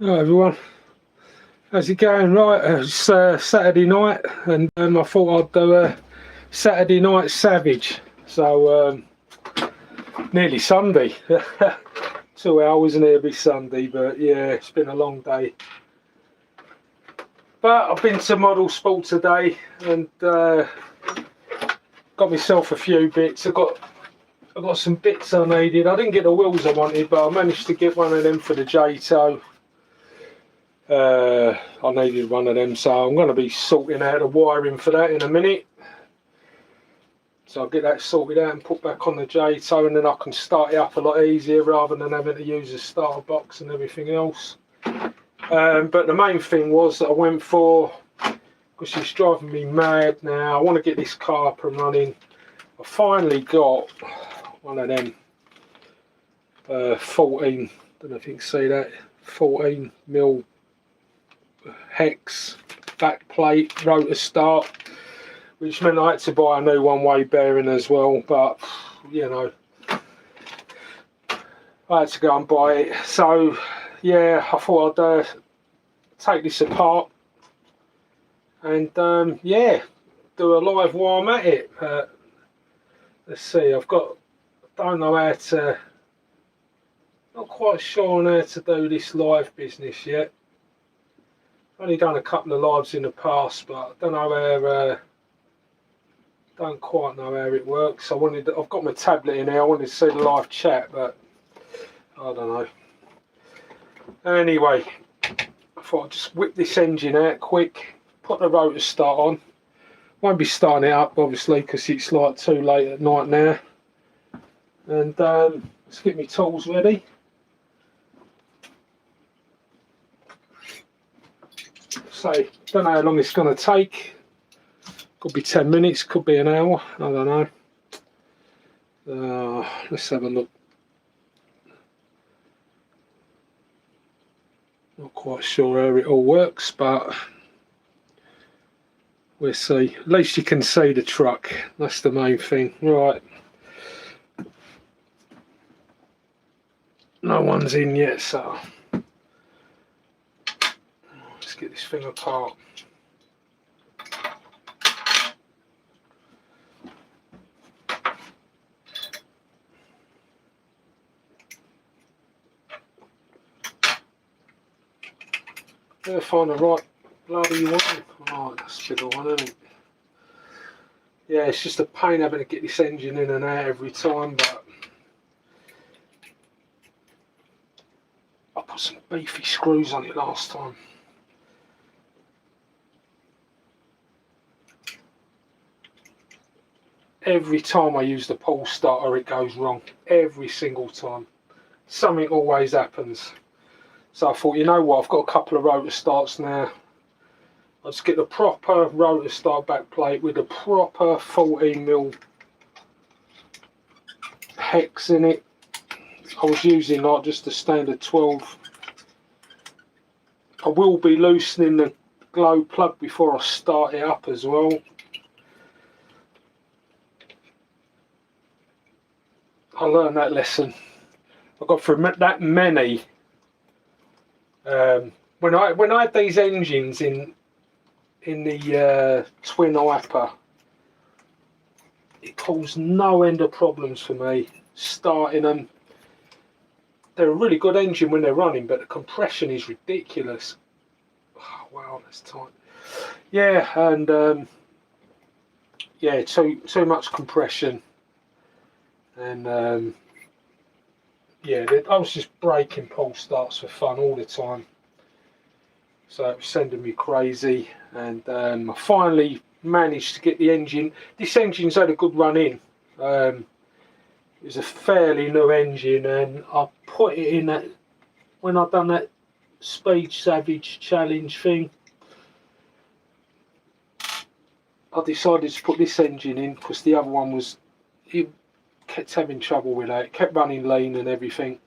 Hello everyone, how's it going? Right, it's Saturday night and I thought I'd do a Saturday night savage. So nearly Sunday. 2 hours and it'll be Sunday, but yeah, it's been a long day. But I've been to Model Sport today and got myself a few bits. I got some bits I needed. I didn't get the wheels I wanted, but I managed to get one of them for the J-Tow. I needed one of them, so I'm going to be sorting out the wiring for that in a minute. So I'll get that sorted out and put back on the J-Tow, and then I can start it up a lot easier rather than having to use a starter box and everything else. But the main thing was that I went for, because she's driving me mad now, I want to get this car up and running. I finally got one of them 14, don't know if you can see that, 14mm hex back plate rotor start, which meant I had to buy a new one-way bearing as well, but you know, I had to go and buy it. So yeah, I thought I'd take this apart and yeah, do a live while I'm at it. Let's see, don't know how to, not quite sure on how to do this live business yet. Only done a couple of lives in the past, but I don't know how. Don't quite know how it works. I've got my tablet in here. I wanted to see the live chat, but I don't know. Anyway, I thought I'd just whip this engine out quick, put the rotor start on. Won't be starting it up obviously because it's like too late at night now. And let's get my tools ready. So, don't know how long it's going to take. Could be 10 minutes, could be an hour, I don't know. Let's have a look. Not quite sure how it all works, but we'll see. At least you can see the truck, that's the main thing. Right. No one's in yet, so let's get this thing apart. Gotta find the right bloody one. Oh, that's a bigger one, isn't it? Yeah, it's just a pain having to get this engine in and out every time, but I put some beefy screws on it last time. Every time I use the pull starter it goes wrong, every single time. Something always happens. So I thought, you know what, I've got a couple of rotor starts now. I'll just get the proper rotor start back plate with the proper 14mm hex in it. I was using like just the standard 12. I will be loosening the glow plug before I start it up as well. I learned that lesson. I got through that many. When I had these engines in the twin hyper, it caused no end of problems for me starting them. They're a really good engine when they're running, but the compression is ridiculous. Oh, wow, that's tight. Yeah, and yeah, too much compression, and yeah, I was just breaking pull starts for fun all the time, so it was sending me crazy. And I finally managed to get the engine. This engine's had a good run in. It was a fairly new engine, and I put it in that when I done that Speed Savage challenge thing. I decided to put this engine in because the other one was, it kept having trouble with that. It kept running lean and everything.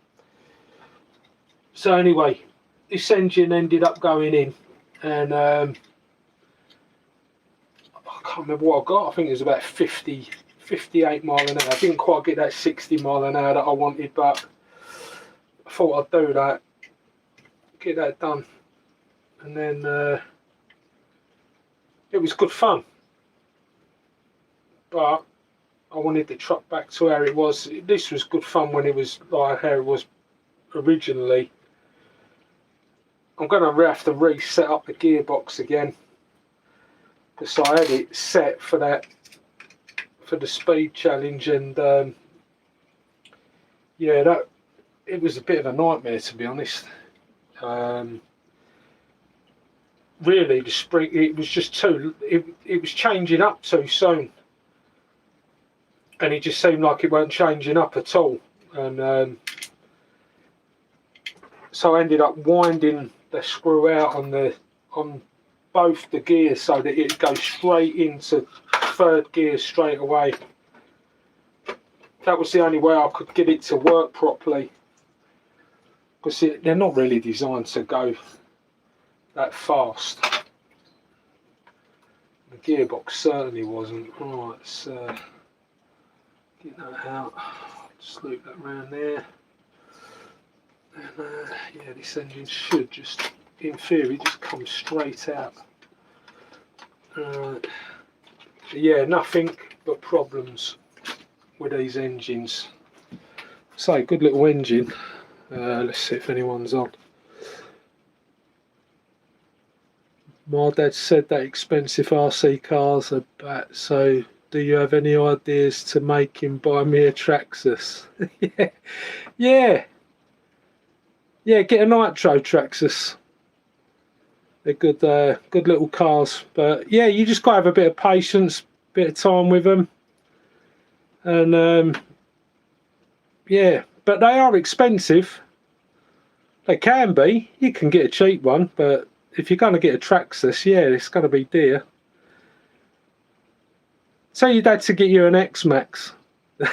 So anyway, this engine ended up going in, and I can't remember what I got. I think it was about 58 mile an hour. I didn't quite get that 60 mile an hour that I wanted, but I thought I'd do that. get that done, and then it was good fun. But I wanted the truck back to how it was. This was good fun when it was like how it was originally. I'm going to have to reset up the gearbox again, because I had it set for that, for the speed challenge, and yeah, that it was a bit of a nightmare, to be honest. Really, the spring, it was just too, it was changing up too soon, and it just seemed like it weren't changing up at all, and so I ended up winding the screw out on both the gears so that it goes straight into third gear straight away. That was the only way I could get it to work properly, because they're not really designed to go that fast. The gearbox certainly wasn't. Right, let's get that out. Just loop that round there. And yeah, this engine should just, in theory, just come straight out. Yeah, nothing but problems with these engines. So, good little engine. Let's see if anyone's on. My dad said that expensive RC cars are bad, so do you have any ideas to make him buy me a Traxxas? Yeah, get a Nitro Traxxas. They're good, good little cars. But yeah, you just got to have a bit of patience, bit of time with them. And yeah, but they are expensive. They can be. You can get a cheap one, but if you're going to get a Traxxas, yeah, it's going to be dear. Tell your dad to get you an X-Max. What's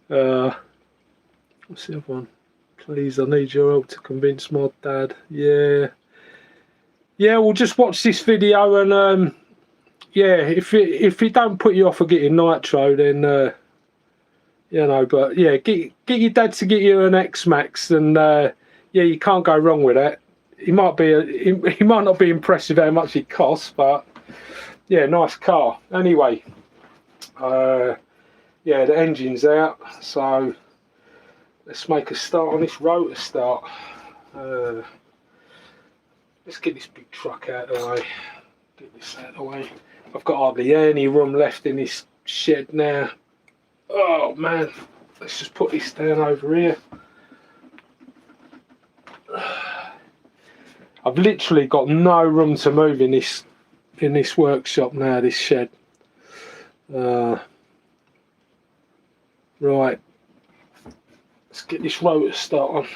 the other one? Please, I need your help to convince my dad. Yeah, we'll just watch this video, and yeah, if it don't put you off of getting Nitro, then you know. But yeah, get your dad to get you an X-Max, and yeah, you can't go wrong with that. He might not be impressed with how much it costs, but yeah, nice car. Anyway, yeah, the engine's out, so let's make a start on this rotor start. Let's get this big truck out of the way. Get this out of the way. I've got hardly any room left in this shed now. Oh man, let's just put this down over here. I've literally got no room to move in this workshop now, this shed. Right, let's get this rotor start on.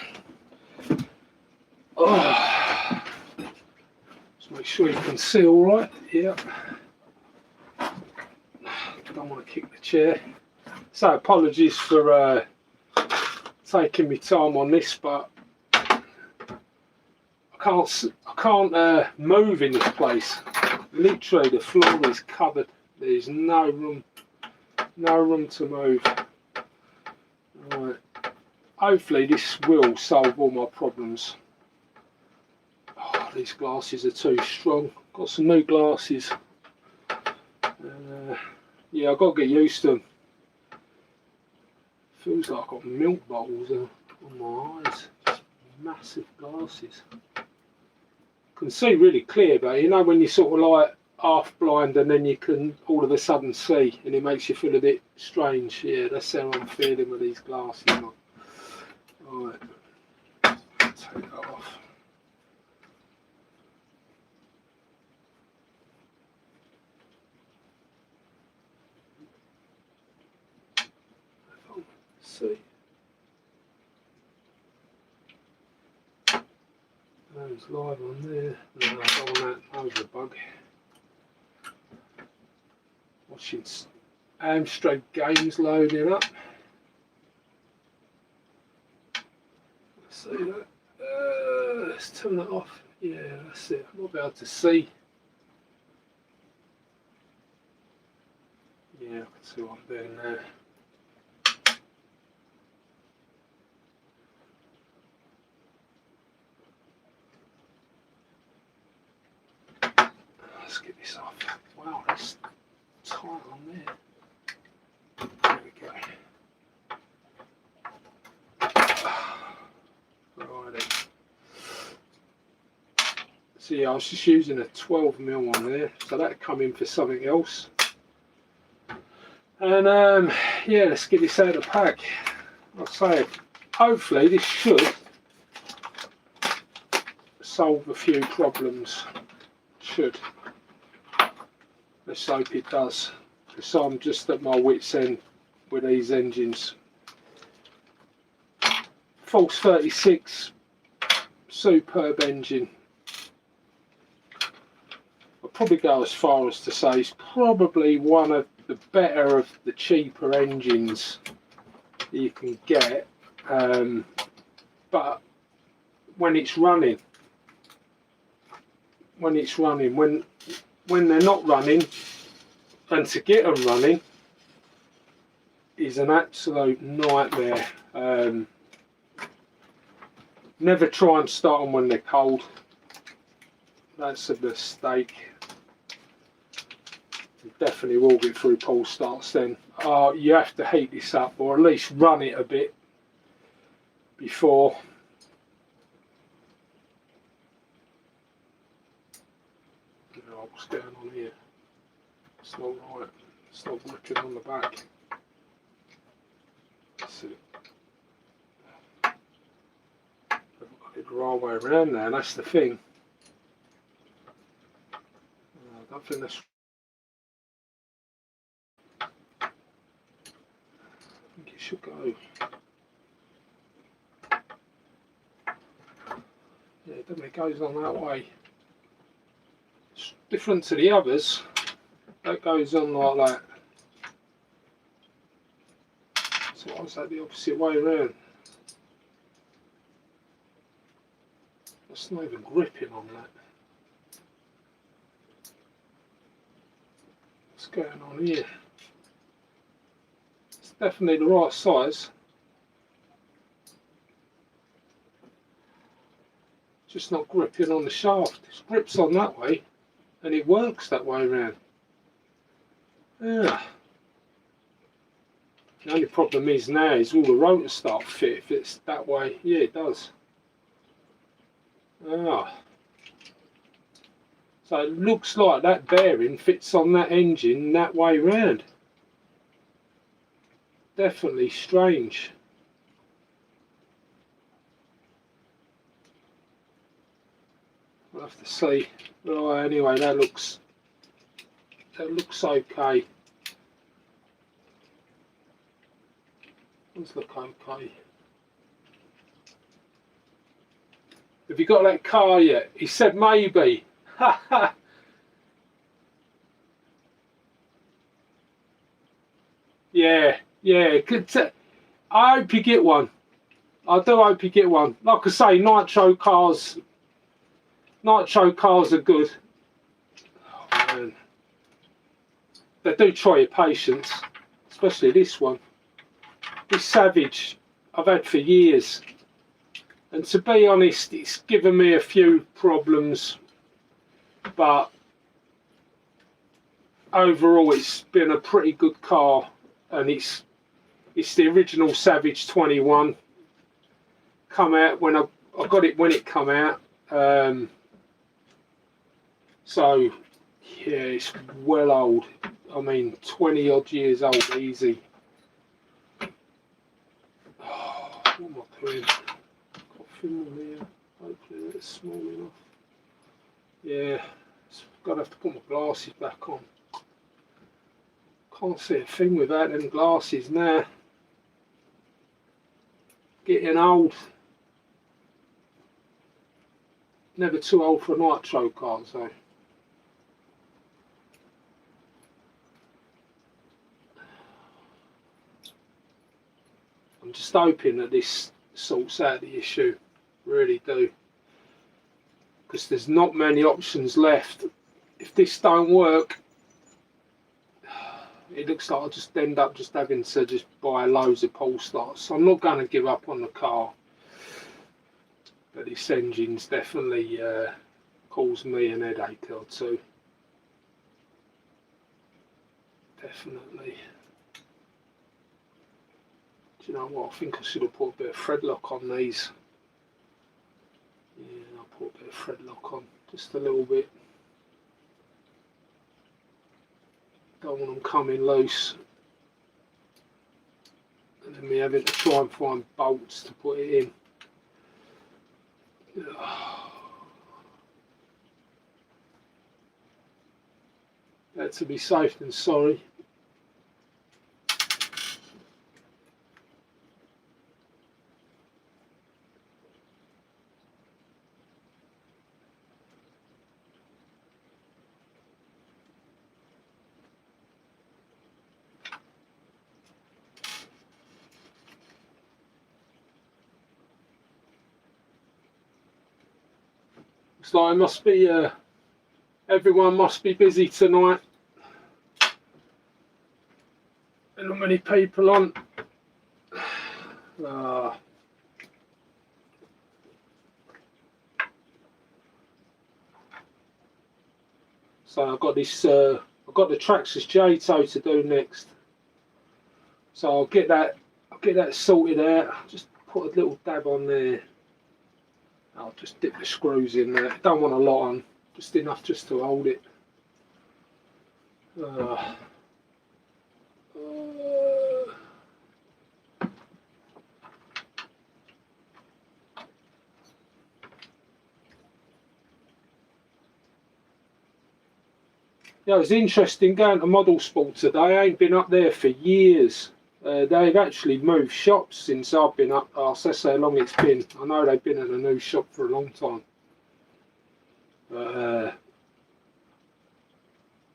Oh, just make sure you can see all right. Yeah. Don't want to kick the chair. So apologies for taking me time on this, but I can't move in this place. Literally, the floor is covered. There's no room to move. Right. Hopefully, this will solve all my problems. Oh, these glasses are too strong. Got some new glasses. Yeah, I've got to get used to them. Feels like I've got milk bottles on my eyes. Just massive glasses. Can see really clear, but you know when you're sort of like half blind and then you can all of a sudden see, and it makes you feel a bit strange. Yeah, that's how I'm feeling with these glasses on. Alright, take that off. See. Those live on there. No, I don't want that over bug. Watching Amstrad games loading up. See that? Let's turn that off. Yeah, that's it. I'm not able to see. Yeah, I can see what I'm doing there. let's get this off. Wow, that's tight on there. There we go. Righty. So yeah, I was just using a 12mm on there, so that'd come in for something else. And yeah, let's get this out of the pack. I'll say, hopefully this should solve a few problems. Should. Let's hope it does, because I'm just at my wit's end with these engines. False 36, superb engine. I'll probably go as far as to say it's probably one of the better of the cheaper engines you can get, but when it's running, when they're not running, and to get them running is an absolute nightmare. Never try and start them when they're cold. That's a mistake. You definitely will get through pull starts then. You have to heat this up, or at least run it a bit before. Oh, what's going on here? It's not right. It's not working on the back. That's it. I've got it the right way around now, that's the thing. I don't think that's... I think it should go. Yeah, it definitely goes on that way. It's different to the others. That goes on like that. So I was that the opposite way around. That's not even gripping on that. What's going on here? It's definitely the right size. Just not gripping on the shaft. It grips on that way and it works that way around. Yeah. The only problem is now is all the rotors start fit if it's that way. Yeah, it does. Ah. So it looks like that bearing fits on that engine that way round. Definitely strange. We'll have to see. Well, anyway, that looks okay. Let's look okay. Have you got that car yet? He said maybe. Ha ha. Yeah, yeah. I hope you get one. I do hope you get one. Like I say, nitro cars are good. Oh, man. They do try your patience, especially this one. This Savage I've had for years, and to be honest, it's given me a few problems, but overall it's been a pretty good car, and it's the original Savage 21. Come out when I got it when it come out. So yeah, it's well old. I mean, 20 odd years old, easy. Oh, what am I doing? Got a few more here. Hopefully that's small enough. Yeah, I've have to put my glasses back on. Can't see a thing without them glasses now. Getting old. Never too old for a nitro car, so. I'm just hoping that this sorts out the issue, really do, because there's not many options left. If this don't work, it looks like I'll just end up just having to just buy loads of pull starts. So I'm not going to give up on the car, but this engine's definitely caused me an headache or two. definitely. Do you know what? I think I should have put a bit of thread lock on these. Yeah, I'll put a bit of thread lock on, just a little bit. Don't want them coming loose. And then me having to try and find bolts to put it in. Better to be safe than sorry. Looks like it must be, everyone must be busy tonight. There are not many people on. So I've got this, I've got the Traxxas J-toe to do next. So I'll get that sorted out. Just put a little dab on there. I'll just dip the screws in there. Don't want a lot on, just enough just to hold it. Yeah, it was interesting going to Model Sport today. I ain't been up there for years. They've actually moved shops since I've been up. That's how long it's been. I know they've been in a new shop for a long time.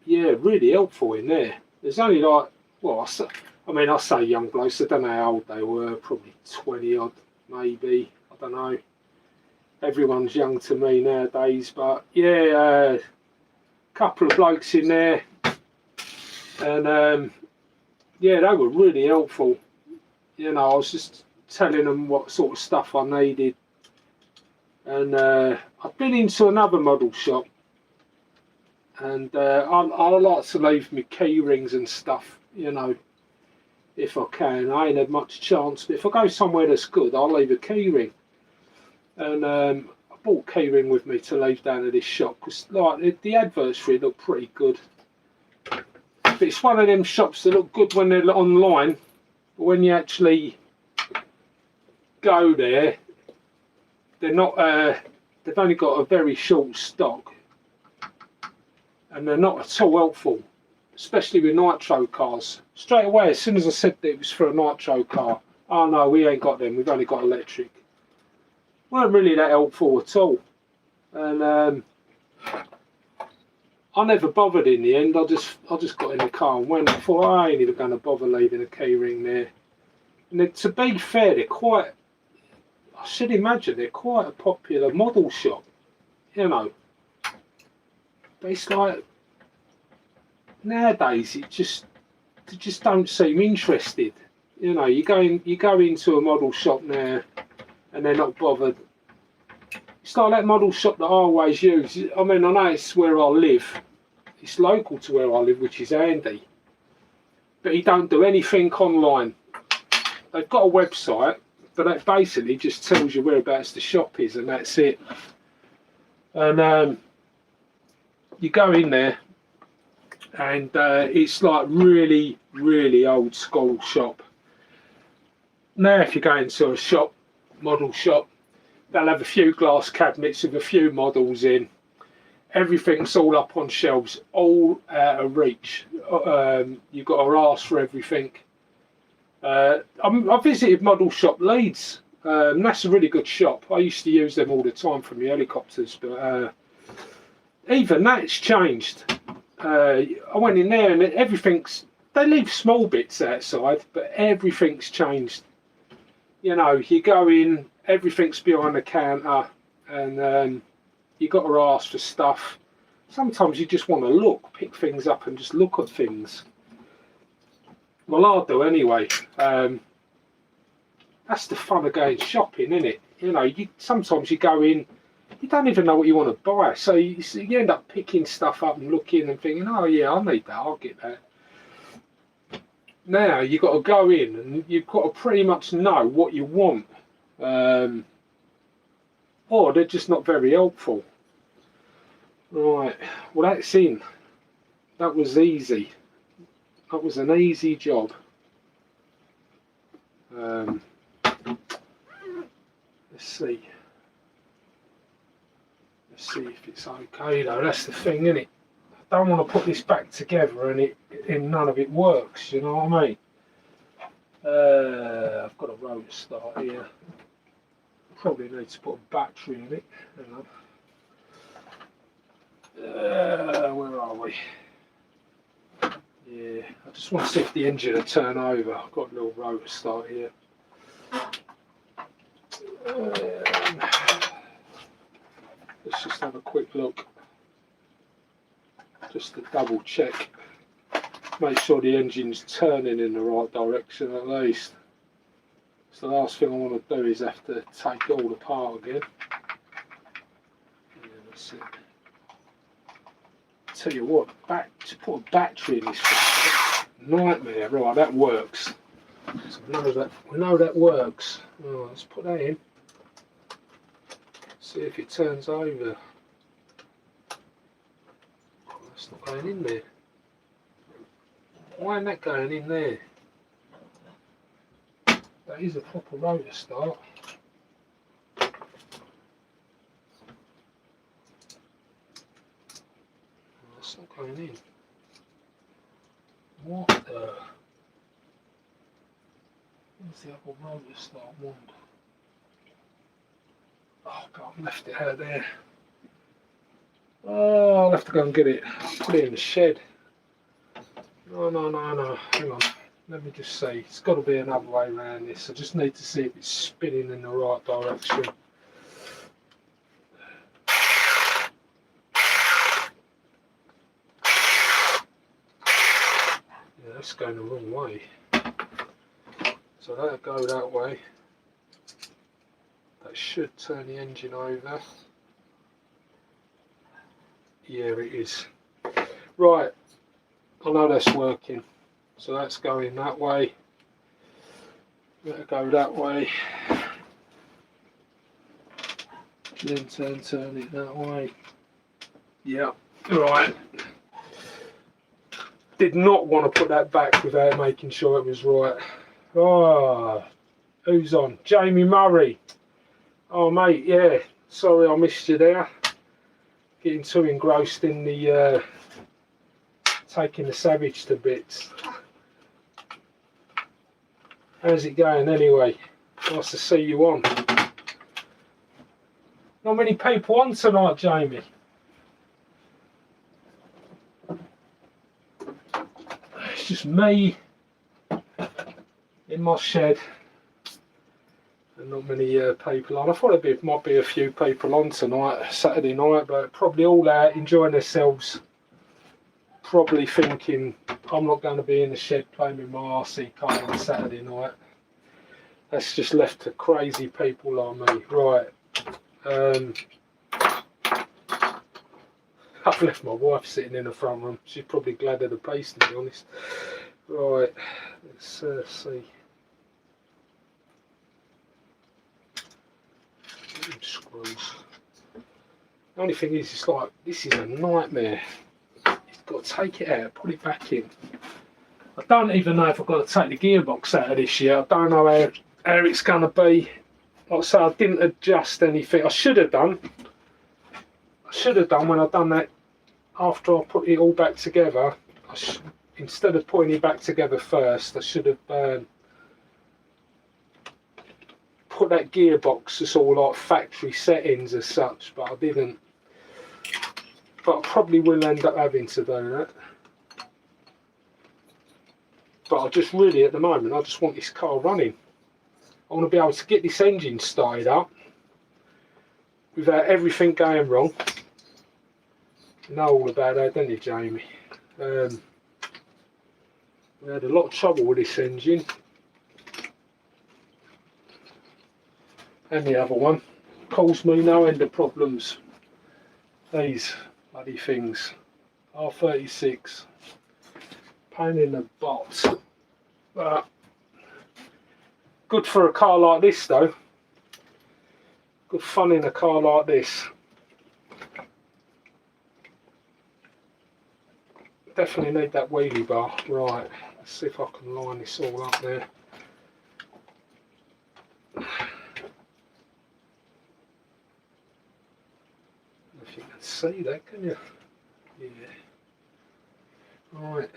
Yeah, really helpful in there. There's only like, well, I say young blokes. I don't know how old they were. Probably 20 odd, maybe. I don't know. Everyone's young to me nowadays, but yeah, couple of blokes in there, and yeah, they were really helpful. You know, I was just telling them what sort of stuff I needed, and I've been into another model shop, and I like to leave my key rings and stuff, you know, if I can. I ain't had much chance, but if I go somewhere that's good, I'll leave a key ring. And I bought a key ring with me to leave down at this shop, because like the adverts for it look pretty good. But it's one of them shops that look good when they're online, but when you actually go there, they're not. They've only got a very short stock, and they're not at all helpful, especially with nitro cars. Straight away, as soon as I said that it was for a nitro car, oh no, we ain't got them. We've only got electric. Weren't really that helpful at all, and I never bothered in the end. I just got in the car and went. I thought I ain't even going to bother leaving a key ring there. And to be fair, they're quite. I should imagine they're quite a popular model shop, you know. But it's like nowadays they just don't seem interested. You know, you go into a model shop now, and they're not bothered. It's like that model shop that I always use. I mean, I know it's where I live. It's local to where I live, which is handy. But he don't do anything online. They've got a website, but that basically just tells you whereabouts the shop is, and that's it. And you go in there, and it's like really, really old school shop. Now, if you go into a shop, model shop, they'll have a few glass cabinets with a few models in. Everything's all up on shelves, all out of reach. You've got to ask for everything. I visited Model Shop Leeds. That's a really good shop. I used to use them all the time from the helicopters, but even that's changed. I went in there and they leave small bits outside, but everything's changed. You know, you go in, everything's behind the counter, and you got to ask for stuff. Sometimes you just want to pick things up and just look at things. Well, I do anyway. That's the fun of going shopping, isn't it? You know, sometimes you go in, you don't even know what you want to buy, so you end up picking stuff up and looking and thinking, oh yeah, I need that, I'll get that. now you've got to go in and you've got to pretty much know what you want, or they're just not very helpful. Right, well that's in. That was easy. That was an easy job. Let's see. Let's see if it's okay though. That's the thing, isn't it? I don't want to put this back together and none of it works. You know what I mean? I've got a rotor start here. Probably need to put a battery in it. Hang on. Where are we? Yeah, I just want to see if the engine will turn over. I've got a little rotor start here. Let's just have a quick look, just to double check, make sure the engine's turning in the right direction at least. So the last thing I want to do is have to take it all apart again. Yeah, that's it. Tell you what, to put a battery in this thing, nightmare. Right, that works. So we know that works. Right, let's put that in. See if it turns over. Oh, that's not going in there. Why isn't that going in there? That is a proper rotor start. That's not going in. What the? Where's the other rotor start wand? Oh God, I left it out there. Oh, I'll have to go and get it. Put it in the shed. No. Hang on. Let me just see. It's got to be another way around this. I just need to see if it's spinning in the right direction. Yeah, that's going the wrong way. So that'll go that way. That should turn the engine over. Yeah, it is. Right, I know that's working. So that's going that way. Let it go that way. Then turn it that way. Yeah, right. Did not want to put that back without making sure it was right. Oh, who's on? Jamie Murray. Oh mate, yeah. Sorry I missed you there. Getting too engrossed in the taking the Savage to bits. How's it going anyway? Nice to see you on. Not many people on tonight, Jamie. It's just me in my shed and not many people on. I thought there might be a few people on tonight, Saturday night, but probably all out enjoying themselves. Probably thinking I'm not going to be in the shed playing with my RC car on Saturday night. That's just left to crazy people like me. Right. I've left my wife sitting in the front room. She's probably glad of the pace, to be honest. Right. Let's see. Screws. The only thing is, it's like, this is a nightmare. You've got to take it out, put it back in. I don't even know if I've got to take the gearbox out of this yet. I don't know how it's going to be. Like I say, I didn't adjust anything. I should have done when I've done that. After I put it all back together, instead of putting it back together first, I should have put that gearbox as all like factory settings as such, but I didn't. But I probably will end up having to do that. But I just really, at the moment, I just want this car running. I want to be able to get this engine started up without everything going wrong. You know all about that, don't you, Jamie? We had a lot of trouble with this engine. And the other one. Caused me no end of problems. These bloody things. R36. Pain in the butt. But good for a car like this though. Good fun in a car like this. Definitely need that wheelie bar. Right, let's see if I can line this all up there. If you can see that, can you? Yeah. Right.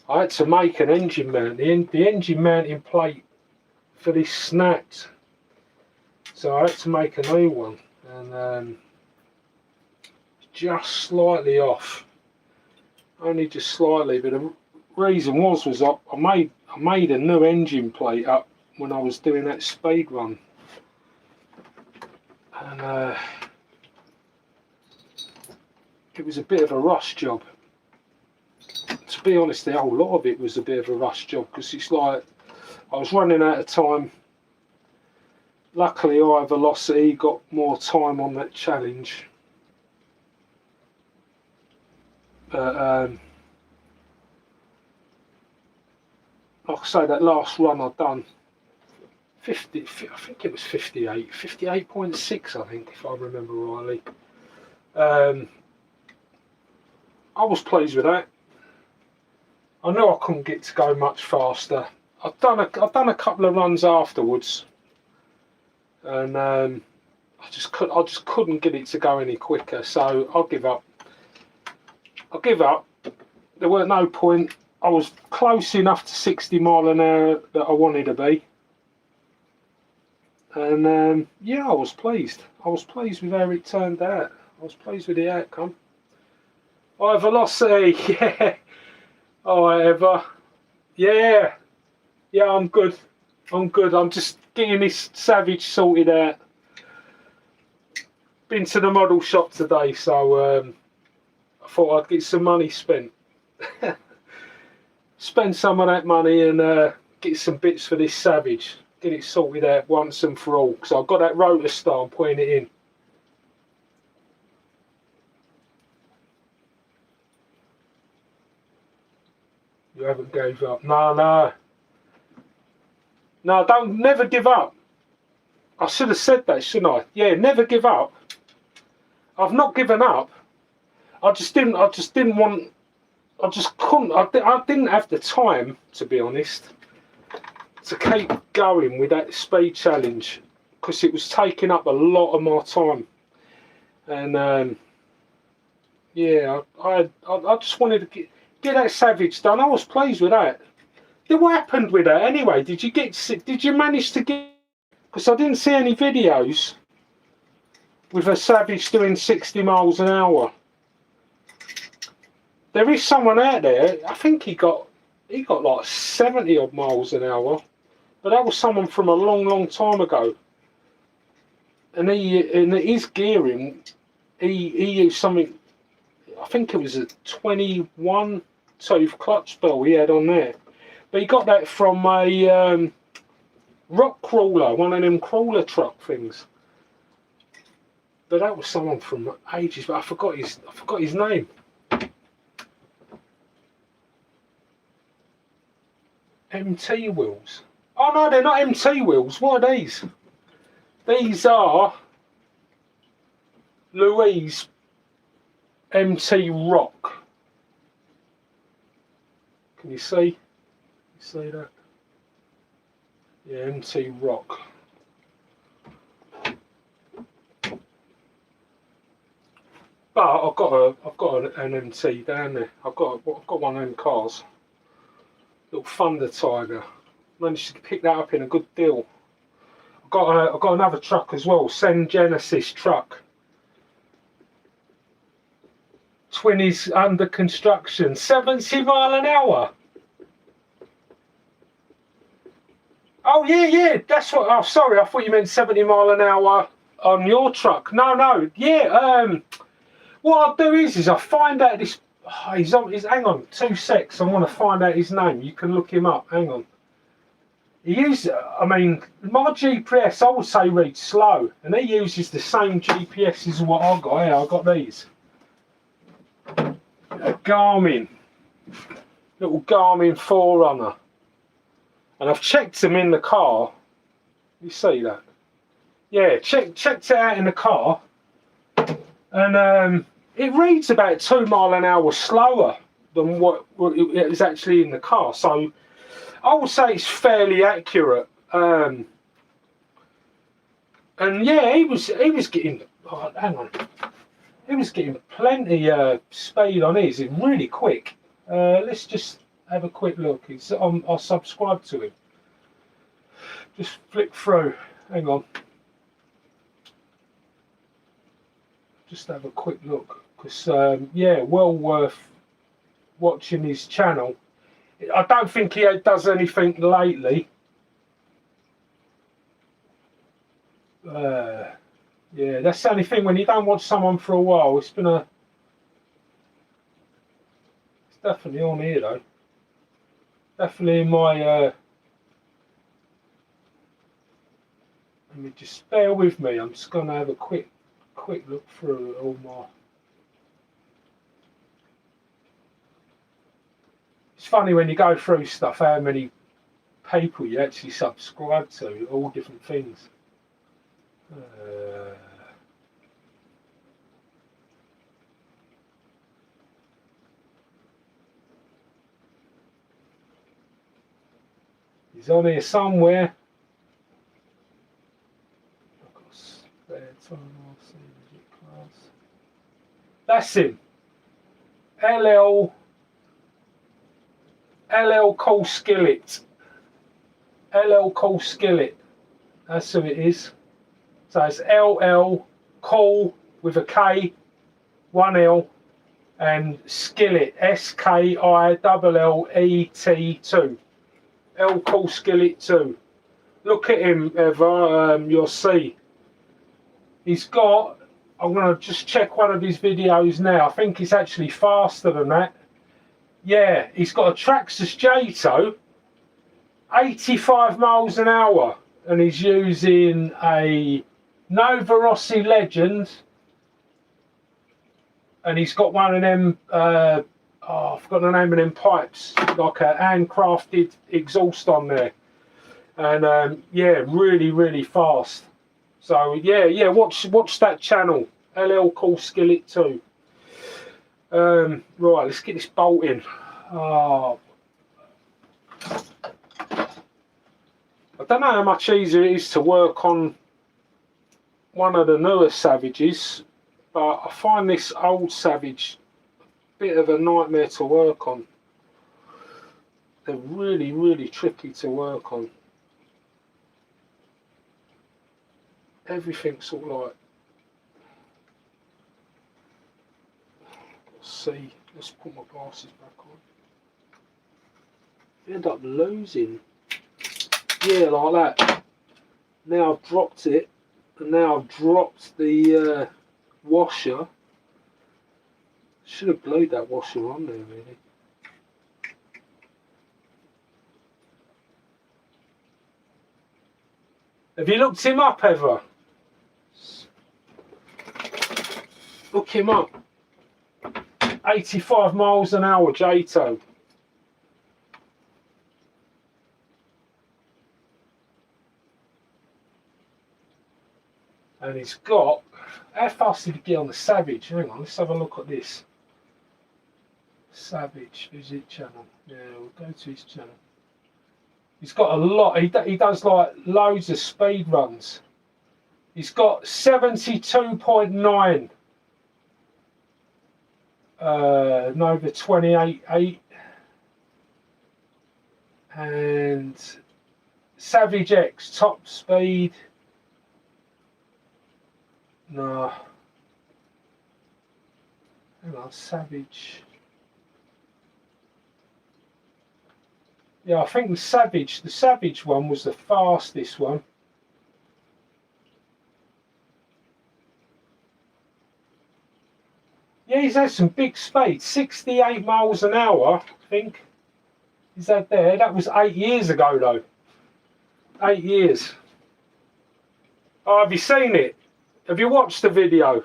I had to make an engine mount. The engine mounting plate for this snapped, so I had to make a new one, and just slightly off, only just slightly. But the reason was I made a new engine plate up when I was doing that speed run, and it was a bit of a rush job. To be honest, the whole lot of it was a bit of a rush job, because it's like I was running out of time. Luckily, High Velocity got more time on that challenge. But like I say, that last run I'd done, 50, I think it was 58.6, I think, if I remember rightly. I was pleased with that. I knew I couldn't get to go much faster. I've done a couple of runs afterwards, and I just couldn't get it to go any quicker. So I'll give up. There weren't no point. I was close enough to 60 mile an hour that I wanted to be, and yeah, I was pleased. I was pleased with how it turned out. I was pleased with the outcome. High Velocity, yeah. Alright, Eva. Yeah. Yeah, I'm good. I'm just getting this Savage sorted out. Been to the model shop today, so I thought I'd get some money spent. Spend some of that money and get some bits for this Savage. Get it sorted out once and for all. So I've got that rotor star, I'm putting it in. You haven't gave up. No, never give up. I should have said that, shouldn't I? Yeah, never give up. I've not given up. I just didn't want. I just couldn't. I didn't have the time, to be honest, to keep going with that speed challenge, because it was taking up a lot of my time, and yeah, I just wanted to get that Savage done. I was pleased with that. Then what happened with that anyway? Did you manage to get? Because I didn't see any videos with a Savage doing 60 miles an hour. There is someone out there. I think he got like 70 odd miles an hour, but that was someone from a long time ago. And his gearing, he used something. I think it was a 21 tooth clutch bell he had on there, but he got that from a rock crawler, one of them crawler truck things. But that was someone from ages, but I forgot his name. MT wheels. Oh no, they're not MT wheels. What are these? These are Louise MT Rock. Can you see? You see that? Yeah, MT Rock. But I've got an MT down there. I've got one of them cars. Little Thunder Tiger. Managed to pick that up in a good deal. I've got another truck as well. Sen Genesis truck. Twinnies under construction. 70 mile an hour. Oh yeah. That's what. Oh, sorry. I thought you meant 70 mile an hour on your truck. No. Yeah. What I'll do is I find out this. Oh, he's hang on 2 secs. I want to find out his name. You can look him up. Hang on. He uses. I mean, my GPS I would say reads slow, and he uses the same GPS as what I got. Yeah, I got these. a Garmin, little Garmin Forerunner, and I've checked them in the car. You see that? Yeah, checked it out in the car, and it reads about 2 miles an hour slower than what it is actually in the car. So I would say it's fairly accurate. And yeah, he was getting. Oh, hang on. He was getting plenty speed on his. It's really quick. Let's just have a quick look. I'll subscribe to him. Just flick through. Hang on. Just have a quick look, because yeah, well worth watching his channel. I don't think he does anything lately. Yeah, that's the only thing, when you don't watch someone for a while. It's definitely on here though. Definitely in my. Let me just bear with me. I'm just gonna have a quick look through all my. It's funny when you go through stuff how many people you actually subscribe to, all different things. He's on here somewhere. That's him. LL Cool Skillet. LL Cool Skillet. That's who it is. So it's LL Cool with a K, 1 L, and Skillet, SKILLET 2. L Cool Skillet 2. Look at him, Eva. You'll see. He's got. I'm going to just check one of his videos now. I think it's actually faster than that. Yeah, he's got a Traxxas J-Tow, 85 miles an hour, and he's using a Nova Rossi Legend, and he's got one of them, I've forgotten the name of them pipes, like a handcrafted exhaust on there, and yeah, really fast. So yeah, watch that channel, LL Cool Skillet 2. Right, let's get this bolt in. Oh. I don't know how much easier it is to work on one of the newer Savages, but I find this old Savage a bit of a nightmare to work on. They're really tricky to work on. Everything's sort of like. Let's see. Let's put my glasses back on. You end up losing. Yeah, like that. Now I've dropped it, and now I've dropped the washer. Should have glued that washer on there, really. Have you looked him up ever? Look him up. 85 miles an hour J-Tow. And he's got. How fast did he get on the Savage? Hang on, let's have a look at this. Savage, visit channel. Yeah, we'll go to his channel. He's got a lot. He does like loads of speed runs. He's got 72.9. Nova 28.8. And Savage X top speed. No. Hang on, Savage. Yeah, I think the Savage one was the fastest one. Yeah, he's had some big speed, 68 miles an hour, I think. Is that there? That was 8 years ago, though. 8 years. Oh, have you seen it? Have you watched the video?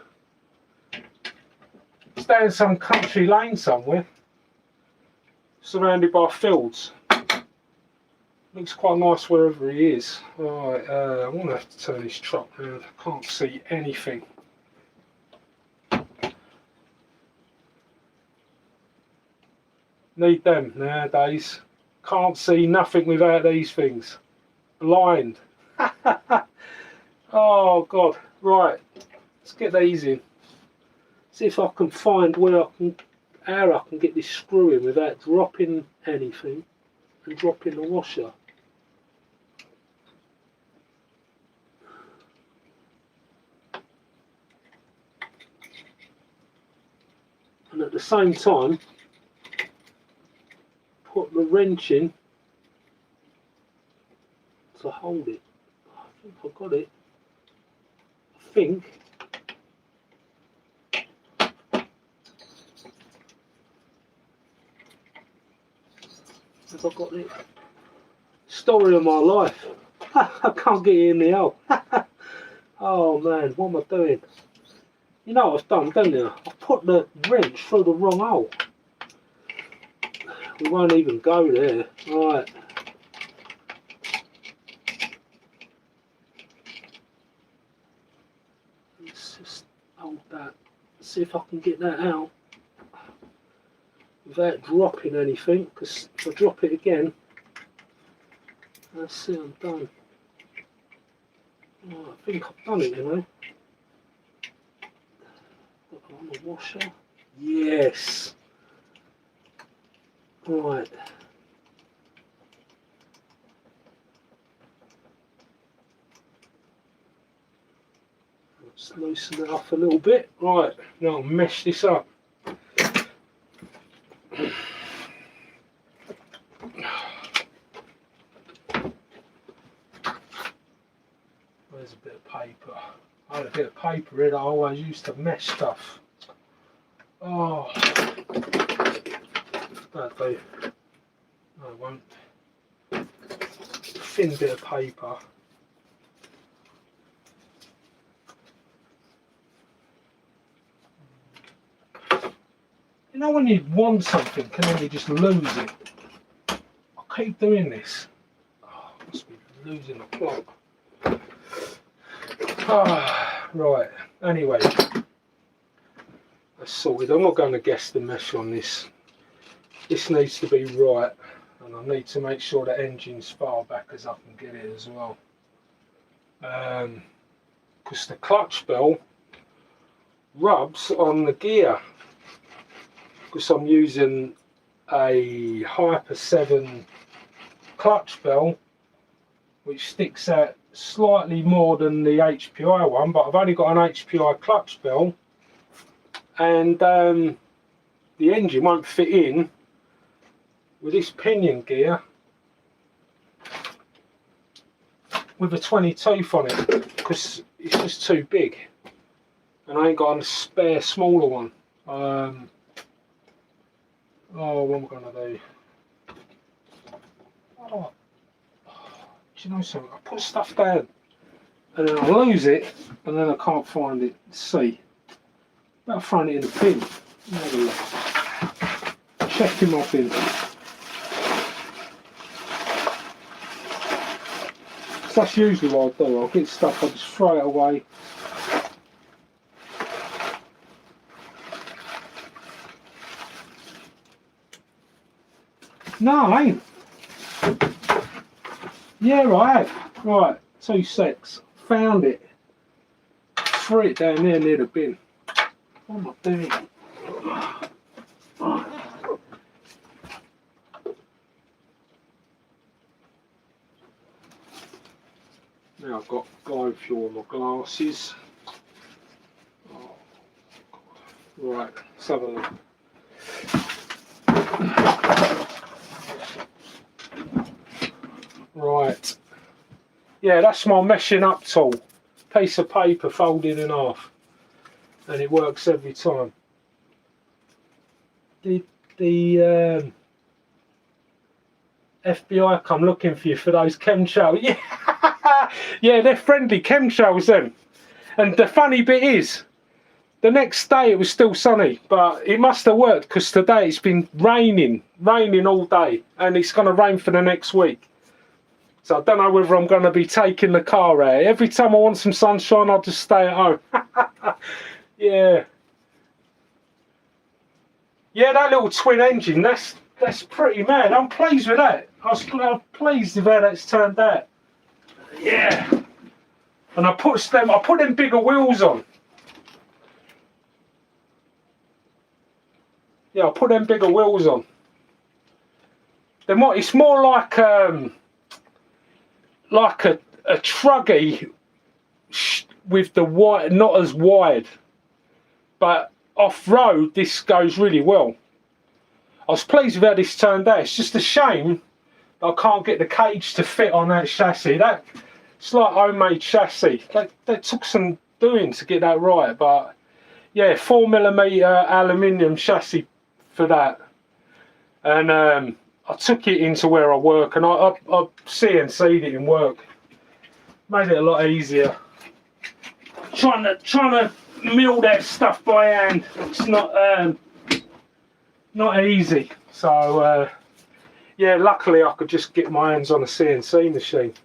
It's down some country lane somewhere, surrounded by fields. Looks quite nice wherever he is. Right, I'm going to have to turn this truck round. I can't see anything. Need them nowadays. Can't see nothing without these things. Blind. Oh God. Right. Let's get these in. See if I can find how I can get this screw in without dropping anything and dropping the washer. And at the same time, put the wrench in to hold it. I think I've got it. I think. Have I got it? Story of my life. I can't get it in the hole. Oh man, what am I doing? You know what I've done, don't you? I've put the wrench through the wrong hole. We won't even go there. Right. Let's just hold that. See if I can get that out without dropping anything, because if I drop it again, let's see, I'm done. Oh, I think I've done it, you know. Got it on the washer. Yes. Right. Let's loosen it up a little bit. Right, now I'll mesh this up. There's a bit of paper. I had a bit of paper here that I always used to mesh stuff. Oh, that'll do. No, it won't. Thin bit of paper. You know when you want something and then you just lose it? I keep doing this. Oh, I must be losing the plug. Ah, right, anyway, that's sorted. I'm not going to guess the mesh on this. This needs to be right, and I need to make sure the engine's far back as I can get it as well. Because the clutch bell rubs on the gear, because I'm using a Hyper 7 clutch bell, which sticks out slightly more than the HPI one, but I've only got an HPI clutch bell, and the engine won't fit in with this pinion gear with a 20 tooth on it, because it's just too big, and I ain't got a spare smaller one. Oh, what am I gonna do? Oh, do you know something? I put stuff down and then I lose it and then I can't find it. See, about throwing it in the bin. Have a look. Checking my bin. So that's usually what I do. I'll get stuff, I just throw it away. No, I ain't. Yeah, I have. Right, 2 secs. Found it. Threw it down there near the bin. What am I doing? Now I've got glow fuel on my glasses. Oh, right, let's have a look. Right, yeah, that's my meshing up tool. Piece of paper folded in half, and it works every time. Did the FBI come looking for you for those chemtrails? Yeah, yeah, they're friendly chemtrails then. And the funny bit is, The next day it was still sunny, but it must have worked because today it's been raining all day, and it's going to rain for the next week. So I don't know whether I'm going to be taking the car out. Every time I want some sunshine, I'll just stay at home. Yeah. Yeah, that little twin engine, that's pretty mad. I'm pleased with that. I'm pleased with how that's turned out. Yeah. And I put them bigger wheels on. Yeah, I put them bigger wheels on. It's more like a truggy with the wide, not as wide, but off-road this goes really well. I was pleased with how this turned out. It's just a shame that I can't get the cage to fit on that chassis. It's like homemade chassis. That took some doing to get that right, but yeah, 4mm aluminium chassis for that. And I took it into where I work, and I CNC'd it in work. Made it a lot easier. Trying to mill that stuff by hand, it's not easy. So yeah, luckily I could just get my hands on a CNC machine.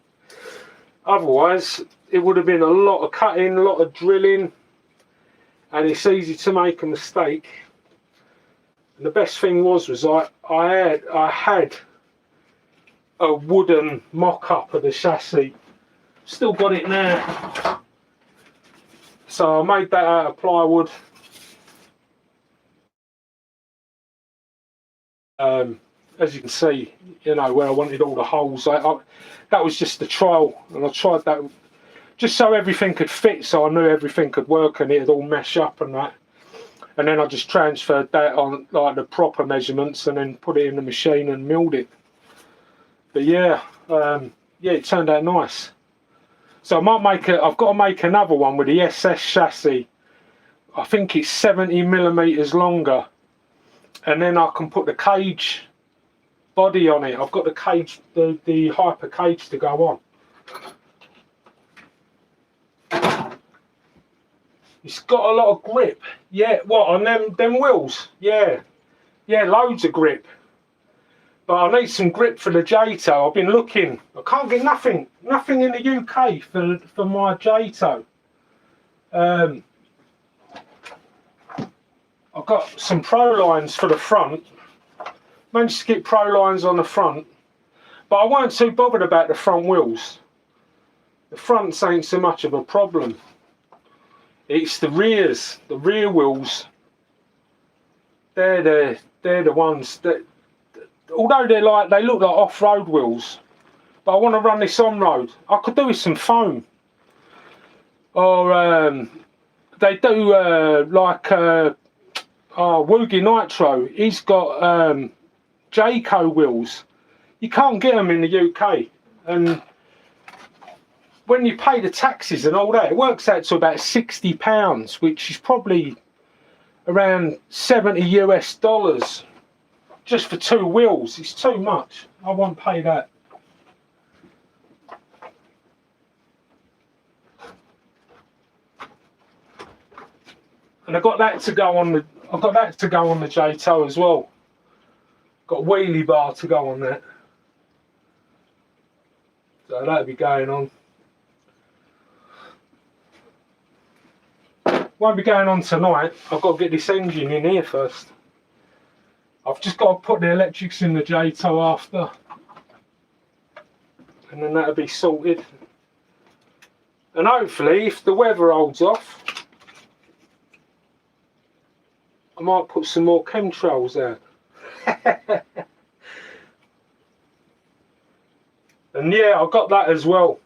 Otherwise it would have been a lot of cutting, a lot of drilling, and it's easy to make a mistake. And the best thing was I had a wooden mock-up of the chassis. Still got it now. So I made that out of plywood. As you can see, you know, where I wanted all the holes. That was just the trial, and I tried that just so everything could fit, so I knew everything could work and it'd all mesh up and that. And then I just transferred that on like the proper measurements and then put it in the machine and milled it. But yeah, yeah, it turned out nice. So I've got to make another one with the SS chassis. I think it's 70mm longer, and then I can put the cage body on it. I've got the cage, the hyper cage to go on. It's got a lot of grip. Yeah, what, on them wheels? Yeah, loads of grip. But I need some grip for the J-toe. I've been looking. I can't get nothing in the UK for my J-toe. I've got some Pro lines for the front. Managed to get Pro lines on the front, but I weren't too bothered about the front wheels. The fronts ain't so much of a problem. It's the rear wheels. They're the ones that, although they look like off-road wheels, but I want to run this on-road. I could do with some foam, or they do like Woogie Nitro. He's got Jayco wheels. You can't get them in the UK, and when you pay the taxes and all that, it works out to about £60, which is probably around $70 US. Just for 2 wheels. It's too much. I won't pay that. And I've got that to go on the J-toe as well. Got a wheelie bar to go on that. So that'll be going on. Won't be going on tonight. I've got to get this engine in here first. I've just got to put the electrics in the J-toe after, and then that'll be sorted. And hopefully, if the weather holds off, I might put some more chemtrails out. And yeah, I've got that as well.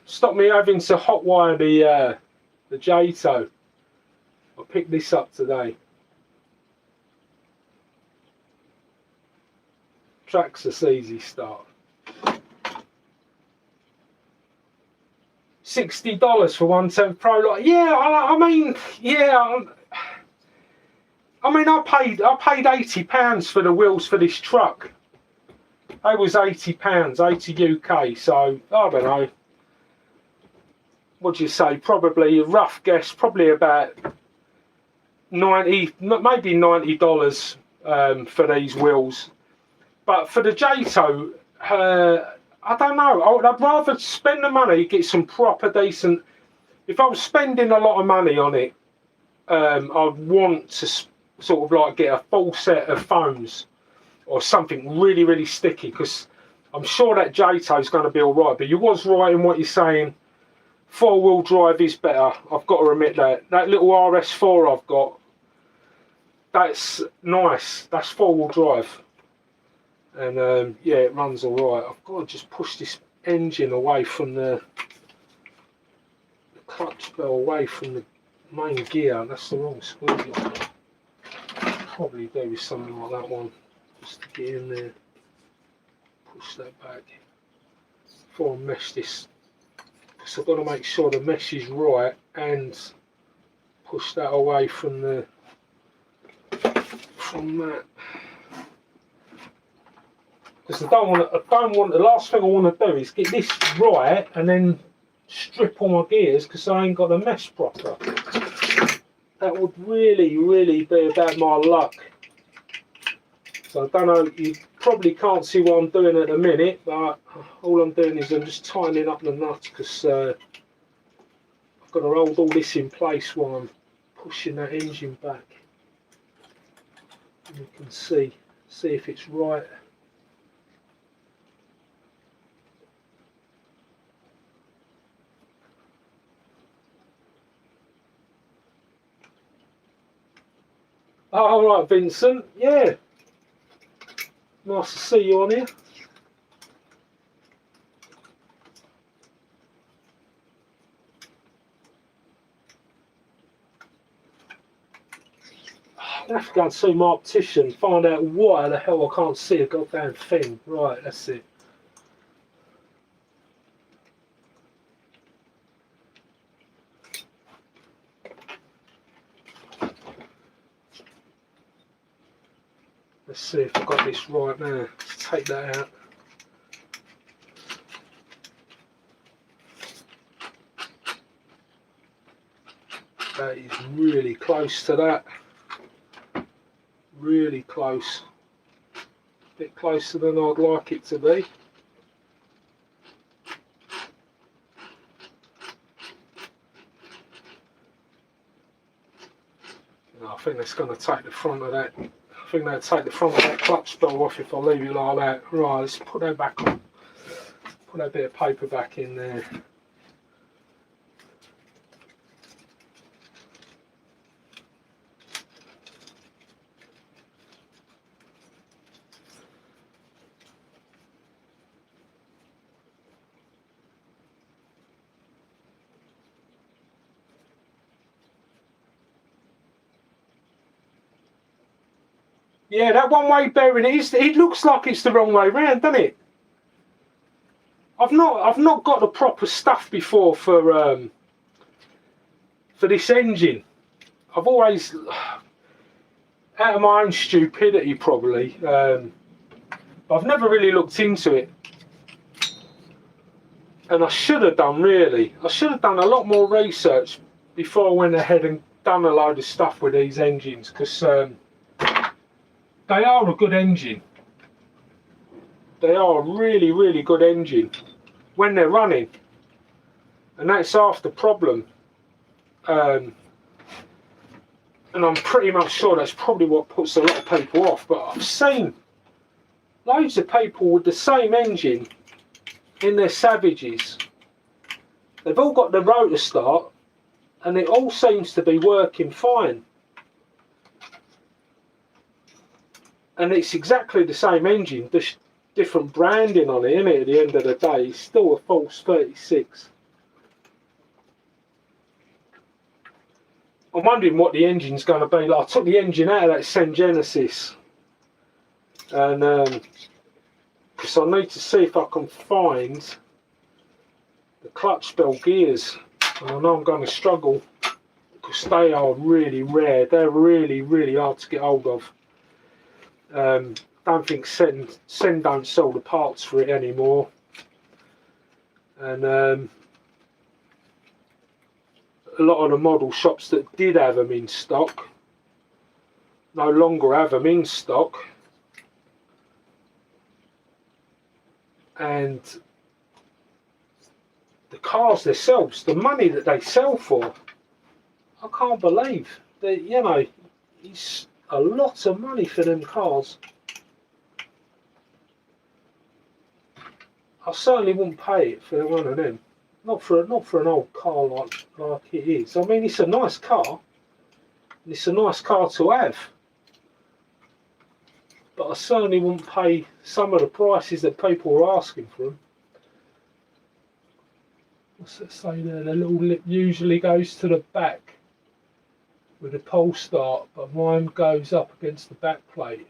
Stop me having to hotwire the J-toe. I picked this up today. Traxxas Easy Start. $60 for 110 Pro. Yeah, I mean, yeah. I mean, I paid £80 for the wheels for this truck. They was £80, 80 UK. So I don't know. What do you say? Probably a rough guess. Probably about maybe $90 for these wheels. But for the Gault, I don't know. I'd rather spend the money, get some proper decent. If I was spending a lot of money on it, I'd want to sort of like get a full set of foams or something really, really sticky, because I'm sure that Gault is going to be all right. But you was right in what you're saying. 4-wheel drive is better. I've got to admit that. That little RS4 I've got, that's nice. That's 4-wheel drive. And yeah, it runs all right. I've got to just push this engine away from the clutch bell, away from the main gear. That's the wrong squeegee. Probably do with something like that one, just to get in there. Push that back before I mesh this, because I've got to make sure the mesh is right and push that away from that. Because I don't want. The last thing I want to do is get this right and then strip all my gears because I ain't got the mesh proper. That would really, really be about my luck. So I don't know. You probably can't see what I'm doing at the minute, but all I'm doing is I'm just tightening up the nuts, because I've got to hold all this in place while I'm pushing that engine back. And you can see if it's right. Oh, all right, Vincent. Yeah. Nice to see you on here. I'm going to have to go and see my optician, find out why the hell I can't see a goddamn thing. Right, that's it. Let's see if I've got this right now. Let's take that out. That is really close to that. Really close. A bit closer than I'd like it to be. I think that's going to take the front of that. I think they'll take the front of that clutch bell off if I leave it like that. Right, let's put that back on. Put that bit of paper back in there. Yeah, that one-way bearing, it looks like it's the wrong way round, doesn't it? I've not got the proper stuff before for this engine. I've always, out of my own stupidity probably, I've never really looked into it. And I should have done, really. I should have done a lot more research before I went ahead and done a load of stuff with these engines, because they are a good engine. They are a really, really good engine when they're running, and that's half the problem. And I'm pretty much sure that's probably what puts a lot of people off. But I've seen loads of people with the same engine in their Savages. They've all got the rotor start, and it all seems to be working fine. And it's exactly the same engine, just different branding on it, isn't it? At the end of the day, it's still a false 36. I'm wondering what the engine's going to be like. I took the engine out of that Sen Genesis, and because I need to see if I can find the clutch bell gears. And I know I'm going to struggle, because they are really rare. They're really, really hard to get hold of. Don't think Sen don't sell the parts for it anymore, and a lot of the model shops that did have them in stock no longer have them in stock, and the cars themselves, the money that they sell for, I can't believe that, you know, it's a lot of money for them cars. I certainly wouldn't pay it for one of them. Not for an old car like it is. I mean, it's a nice car. It's a nice car to have. But I certainly wouldn't pay some of the prices that people are asking for them. What's that say there? The little lip usually goes to the back with the pull start, but mine goes up against the back plate.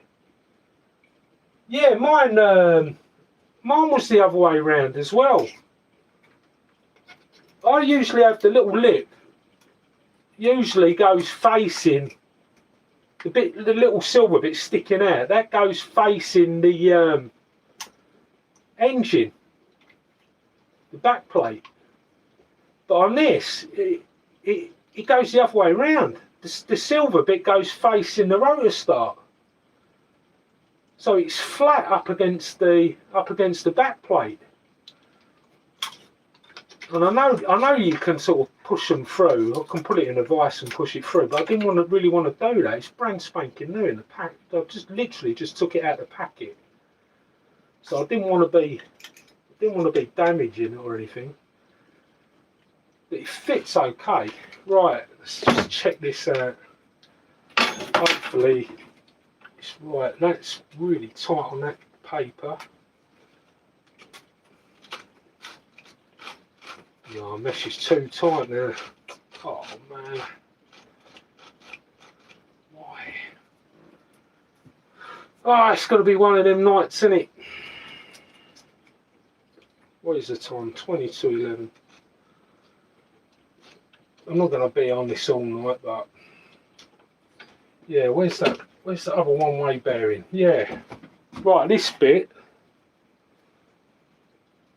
Yeah, mine was the other way around as well. I usually have the little lip, usually goes facing the little silver bit sticking out. That goes facing the engine, the back plate. But on this, it goes the other way around. The silver bit goes facing the rotor start, so it's flat up against the back plate. And I know you can sort of push them through. I can put it in a vise and push it through, but I didn't really want to do that. It's brand spanking new in the pack. I just literally took it out of the packet, so I didn't want to be damaging it or anything. But it fits okay. Right, let's just check this out. Hopefully it's right. That's really tight on that paper. No, mesh is too tight now. Oh man. Why? Oh, it's got to be one of them nights, isn't it? What is the time? 22:11. I'm not going to be on this all night, but yeah, where's the other one-way bearing? Yeah, right, this bit.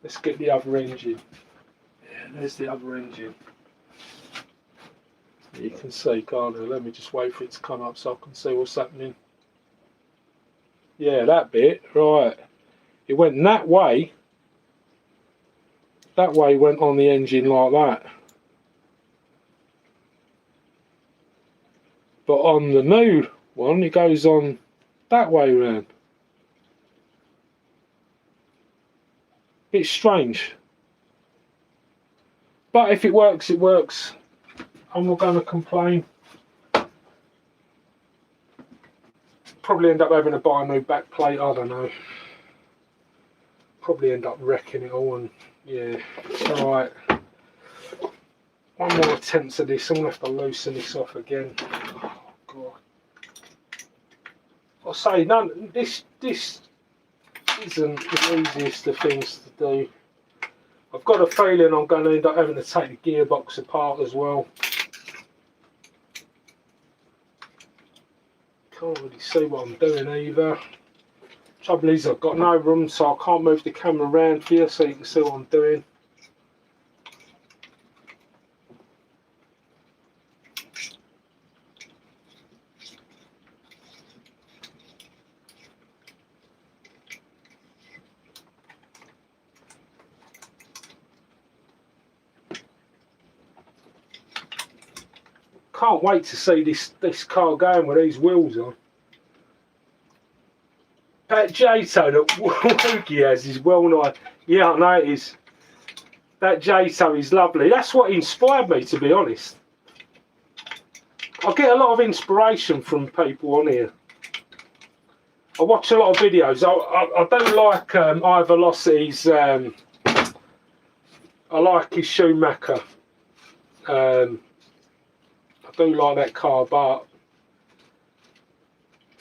Let's get the other engine. Yeah, there's the other engine. You can see, can't you? Let me just wait for it to come up so I can see what's happening. Yeah, that bit, right. It went that way. That way went on the engine like that. But on the new one, it goes on that way round. It's strange. But if it works, it works. I'm not going to complain. Probably end up having to buy a new back plate, I don't know. Probably end up wrecking it all, and yeah, alright. One more attempt at this. I'm going to have to loosen this off again. Oh God. I'll say, this isn't the easiest of things to do. I've got a feeling I'm going to end up having to take the gearbox apart as well. Can't really see what I'm doing either. Trouble is, I've got no room, so I can't move the camera around here so you can see what I'm doing. Can't wait to see this car going with these wheels on. That J-toe that Woogie has is well nice. Yeah, I know it is. That J-toe is lovely. That's what inspired me, to be honest. I get a lot of inspiration from people on here. I watch a lot of videos. I don't like Ivor Velocity's. I like his Schumacher. I do like that car, but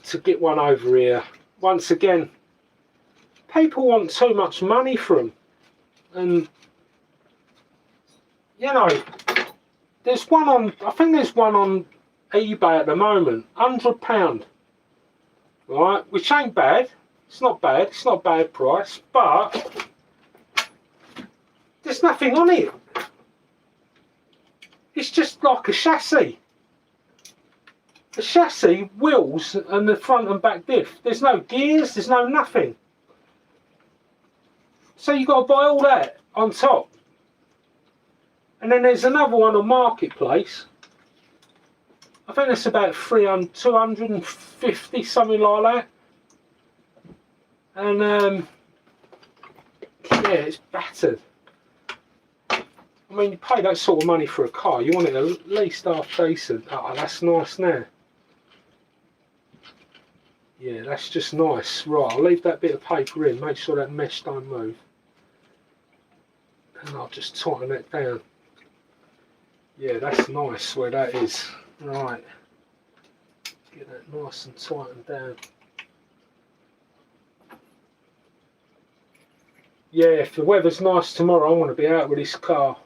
to get one over here, once again, people want too much money for them. And, you know, there's one on, I think there's one on eBay at the moment, £100, right, which ain't bad. It's not bad, it's not a bad price, but there's nothing on it. It's just like a chassis. The chassis, wheels and the front and back diff. There's no gears, there's no nothing. So you've got to buy all that on top. And then there's another one on Marketplace. I think that's about 250, something like that. And yeah, it's battered. I mean, you pay that sort of money for a car, you want it at least half decent. Oh, that's nice now. Yeah, that's just nice. Right, I'll leave that bit of paper in, make sure that mesh don't move. And I'll just tighten that down. Yeah, that's nice where that is. Right. Get that nice and tightened down. Yeah, if the weather's nice tomorrow, I want to be out with this car.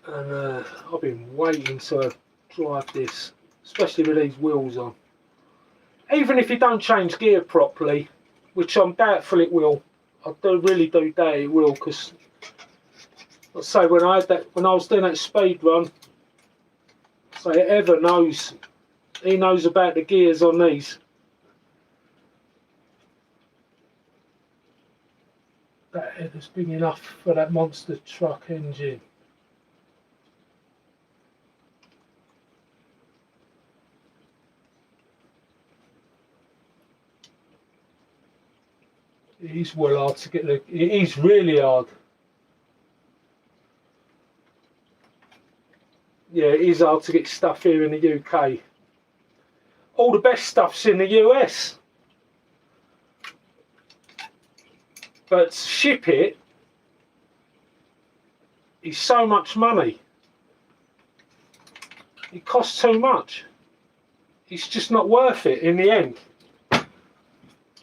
And I've been waiting to drive this, especially with these wheels on. Even if you don't change gear properly, which I'm doubtful it will, I really do doubt it will, because let's say when I was doing that speed run, so Ever knows, he knows about the gears on these. That head is big enough for that monster truck engine. It is well hard to get it is really hard. Yeah, it is hard to get stuff here in the UK. All the best stuff's in the US. But to ship it is so much money. It costs too much. It's just not worth it in the end.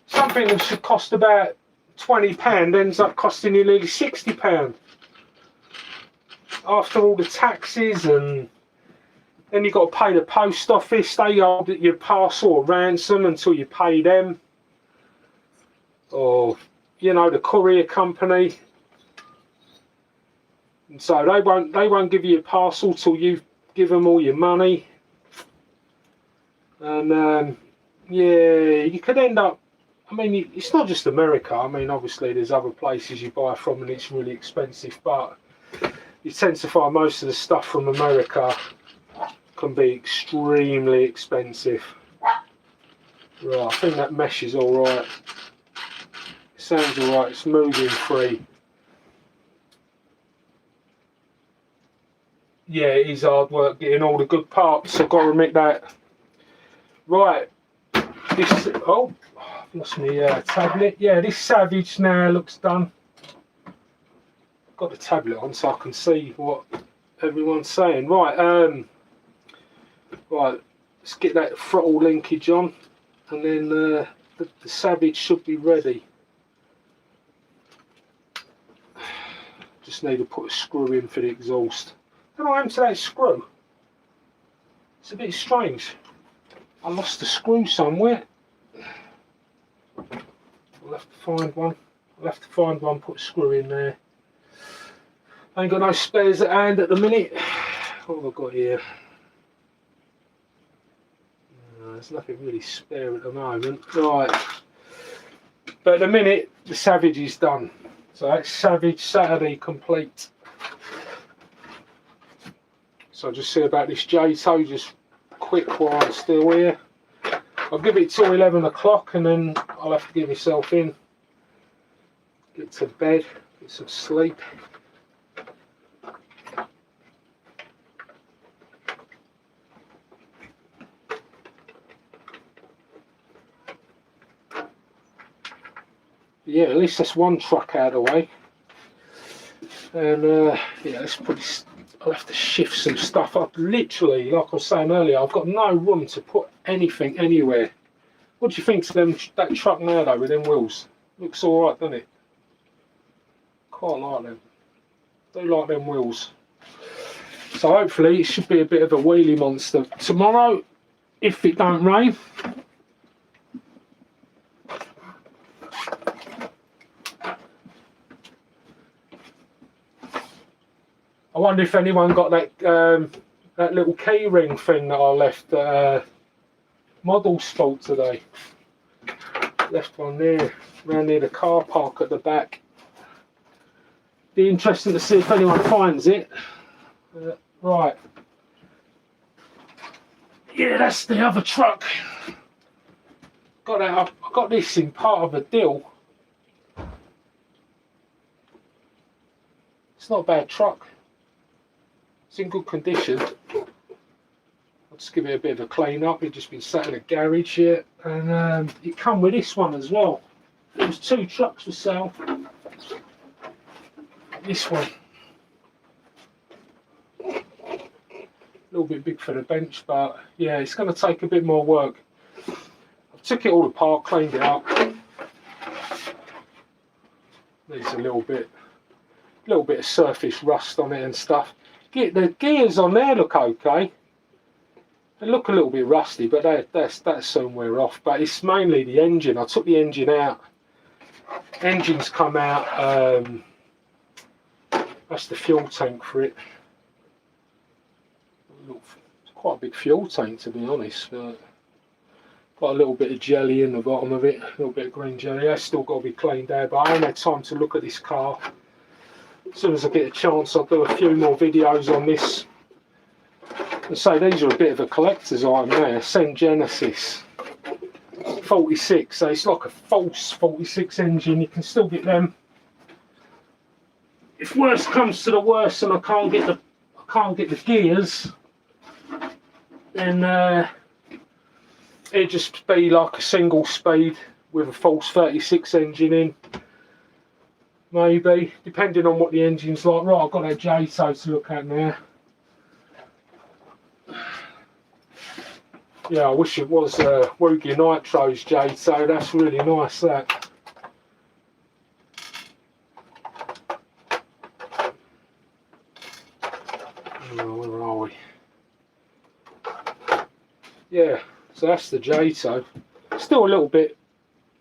Something that should cost about £20 ends up costing you nearly £60. After all the taxes, and then you've got to pay the post office. They hold your parcel at ransom until you pay them. Or, you know, the courier company. And so they won't give you a parcel till you give them all your money. And yeah, you could end up, I mean, it's not just America. I mean, obviously there's other places you buy from and it's really expensive, but you tend to find most of the stuff from America can be extremely expensive. Right, I think that mesh is alright. It sounds alright, it's moving free. Yeah, it is hard work getting all the good parts, I've got to admit that. Right, this, oh, I've lost my tablet. Yeah, this Savage now looks done. Got the tablet on so I can see what everyone's saying. Right, right, let's get that throttle linkage on, and then the Savage should be ready. Just need to put a screw in for the exhaust. How do I enter that screw? It's a bit strange. I lost the screw somewhere. I'll have to find one. Put a screw in there. I ain't got no spares at hand at the minute. What have I got here? No, there's nothing really spare at the moment. Right. But at the minute, the Savage is done. So that's Savage Saturday complete. So I'll just see about this J-toe just quick while I'm still here. I'll give it till 11 o'clock and then I'll have to get myself in. Get to bed, get some sleep. Yeah, at least that's one truck out of the way. And yeah, let's put this, I'll have to shift some stuff up. Literally, like I was saying earlier, I've got no room to put anything anywhere. What do you think to that truck now though with them wheels? Looks alright, doesn't it? Quite like them. Do like them wheels. So hopefully it should be a bit of a wheelie monster tomorrow, if it don't rain. I wonder if anyone got that that little key ring thing that I left Model Sport today. Left one there, around near the car park at the back. Be interesting to see if anyone finds it. Right. Yeah, that's the other truck. Got that. I got this in part of a deal. It's not a bad truck. It's in good condition. I'll just give it a bit of a clean up. It's just been sat in a garage here, and it come with this one as well. There was 2 trucks for sale. This one, a little bit big for the bench, but yeah, it's going to take a bit more work. I took it all apart, cleaned it up. Needs a little bit of surface rust on it and stuff. The gears on there look okay. They look a little bit rusty, but that's soon wear off. But it's mainly the engine. I took the engine out. Engine's come out. That's the fuel tank for it. It's quite a big fuel tank, to be honest. Got a little bit of jelly in the bottom of it, a little bit of green jelly. That's still got to be cleaned out, but I haven't had time to look at this car. As soon as I get a chance, I'll do a few more videos on this. And so these are a bit of a collector's item there. Sen Genesis 46. So it's like a false 46 engine. You can still get them. If worse comes to the worst and I can't get the gears, then it'd just be like a single speed with a false 36 engine in. Maybe, depending on what the engine's like. Right, I've got that JTO to look at now. Yeah, I wish it was Woogie Nitro's JTO. That's really nice, that. Where are we? Yeah, so that's the JTO. Still a little bit.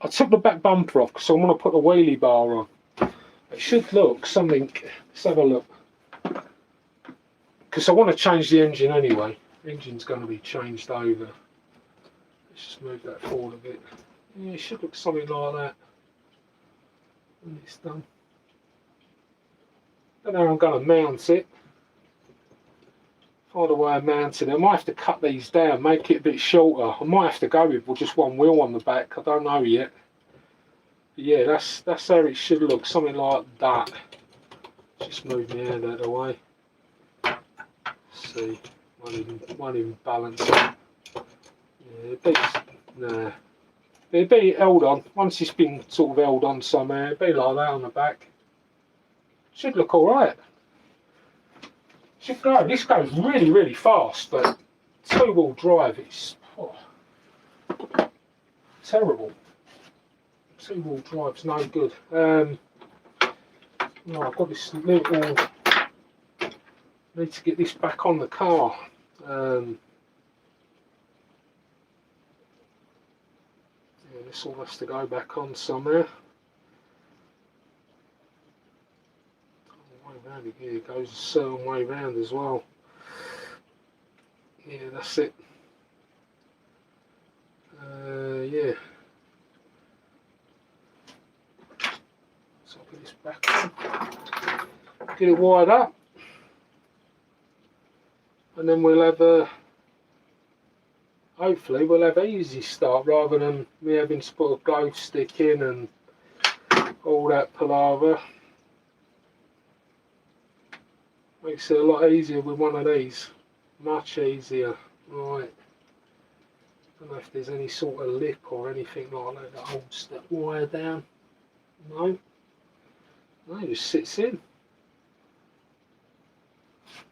I took the back bumper off, so I'm going to put the wheelie bar on. It should look something. Let's have a look. Because I want to change the engine anyway. The engine's going to be changed over. Let's just move that forward a bit. Yeah, it should look something like that when it's done. I don't know how I'm going to mount it. Find a way of mounting it. I might have to cut these down, make it a bit shorter. I might have to go with just one wheel on the back. I don't know yet. But yeah, that's how it should look. Something like that. Just move my hand out of the way. Let's see. Won't even balance it. Yeah, it'd be held on. Once it's been sort of held on somewhere, it'd be like that on the back. Should look alright. Should go. This goes really, really fast, but 2-wheel drive is terrible. 2-wheel drive's no good. No, I've got this little. Need to get this back on the car. Yeah, this all has to go back on somewhere. Round here, it goes a certain way round as well. Yeah, that's it. Yeah. So I'll put this back on. Get it wired up. And then we'll have hopefully we'll have an easy start rather than me having to put a glow stick in and all that palaver. Makes it a lot easier with one of these. Much easier. Right. Don't know if there's any sort of lip or anything like that that holds that wire down. No. No, it just sits in.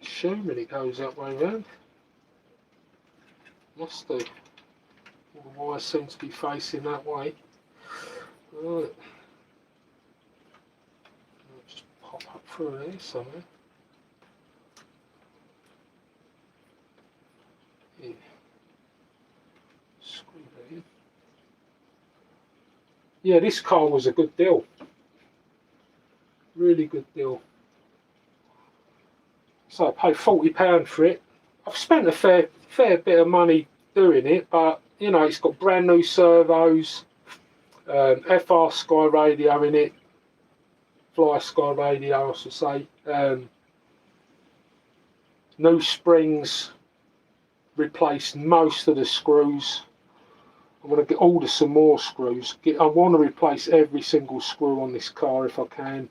Assuming it goes that way round. Must do. All the wires seem to be facing that way. Right. I'll just pop up through there somewhere. Yeah. Screw that in. Yeah, this car was a good deal. Really good deal. So I paid £40 for it. I've spent a fair bit of money doing it, but you know, it's got brand new servos, FR Sky radio in it, Fly Sky radio, I should say. New springs, replaced most of the screws. I'm going to order some more screws. I want to replace every single screw on this car if I can.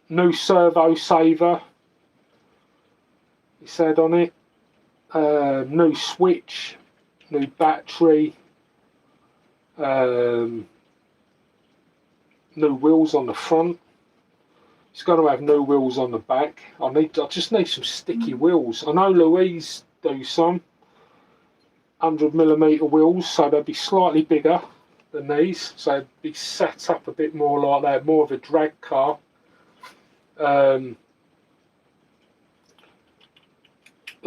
New servo saver, it said on it. New switch, new battery, new wheels on the front. It's going to have new wheels on the back. I just need some sticky wheels. I know Louise do some 100mm wheels, so they'll be slightly bigger than these, so they'll be set up a bit more like that, more of a drag car. At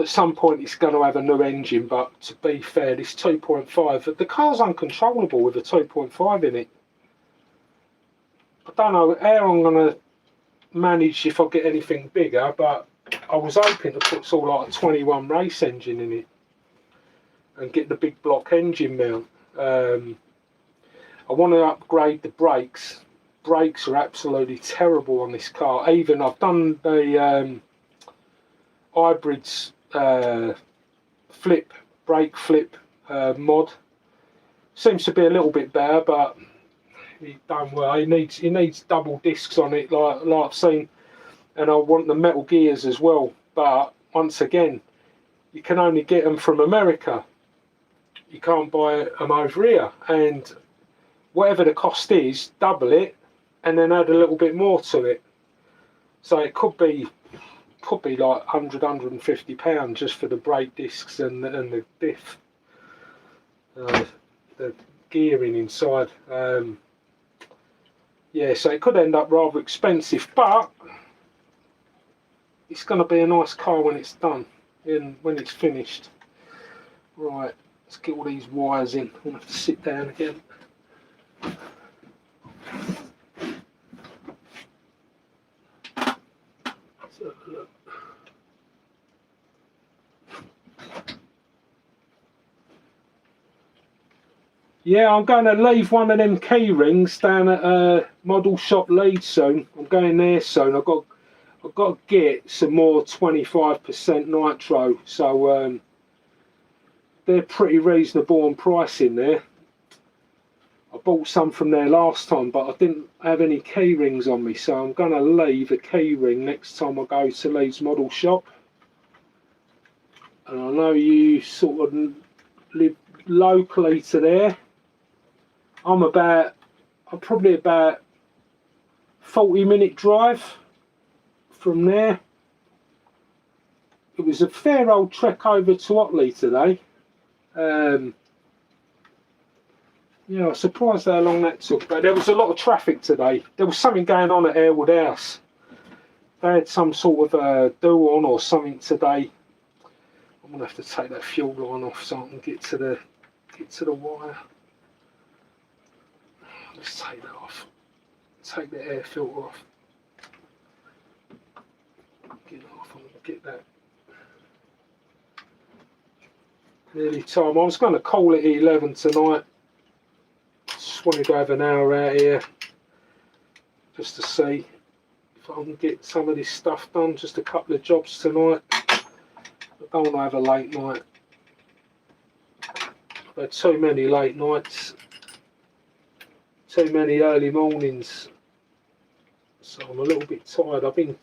some point it's going to have a new engine, but to be fair, this 2.5, the car's uncontrollable with a 2.5 in it. I don't know how I'm going to manage if I get anything bigger, but I was hoping to put sort of like a 21 race engine in it and get the big block engine mount. I want to upgrade the brakes. Brakes are absolutely terrible on this car. Even I've done the hybrids brake flip mod. Seems to be a little bit better, but it don't work. It needs double discs on it, like I've seen, and I want the metal gears as well. But once again, you can only get them from America. You can't buy them over here, and whatever the cost is, double it, and then add a little bit more to it. So it could be like £100–150 just for the brake discs and the diff, the gearing inside. Yeah, so it could end up rather expensive, but it's going to be a nice car when it's done, when it's finished. Right, let's get all these wires in. I'm going to have to sit down again. Let's have a look. Yeah, I'm going to leave one of them key rings down at Model Shop Leeds soon. I'm going there soon. I've got to get some more 25% nitro, so they're pretty reasonable on price in there. I bought some from there last time, but I didn't have any key rings on me, so I'm going to leave a key ring next time I go to Leeds Model Shop. And I know you sort of live locally to there. I'm probably about 40-minute drive from there. It was a fair old trek over to Otley today. Yeah, I was surprised how long that took, but there was a lot of traffic today. There was something going on at Airwood House. They had some sort of do on or something today. I'm gonna have to take that fuel line off so I can get to the wire. Let's take that off. Take the air filter off. Get it off. I'm gonna get that. Nearly time. I was going to call it 11 tonight. Just wanted to have an hour out here just to see if I can get some of this stuff done. Just a couple of jobs tonight. I don't want to have a late night. I've had too many late nights, too many early mornings, so I'm a little bit tired. I've been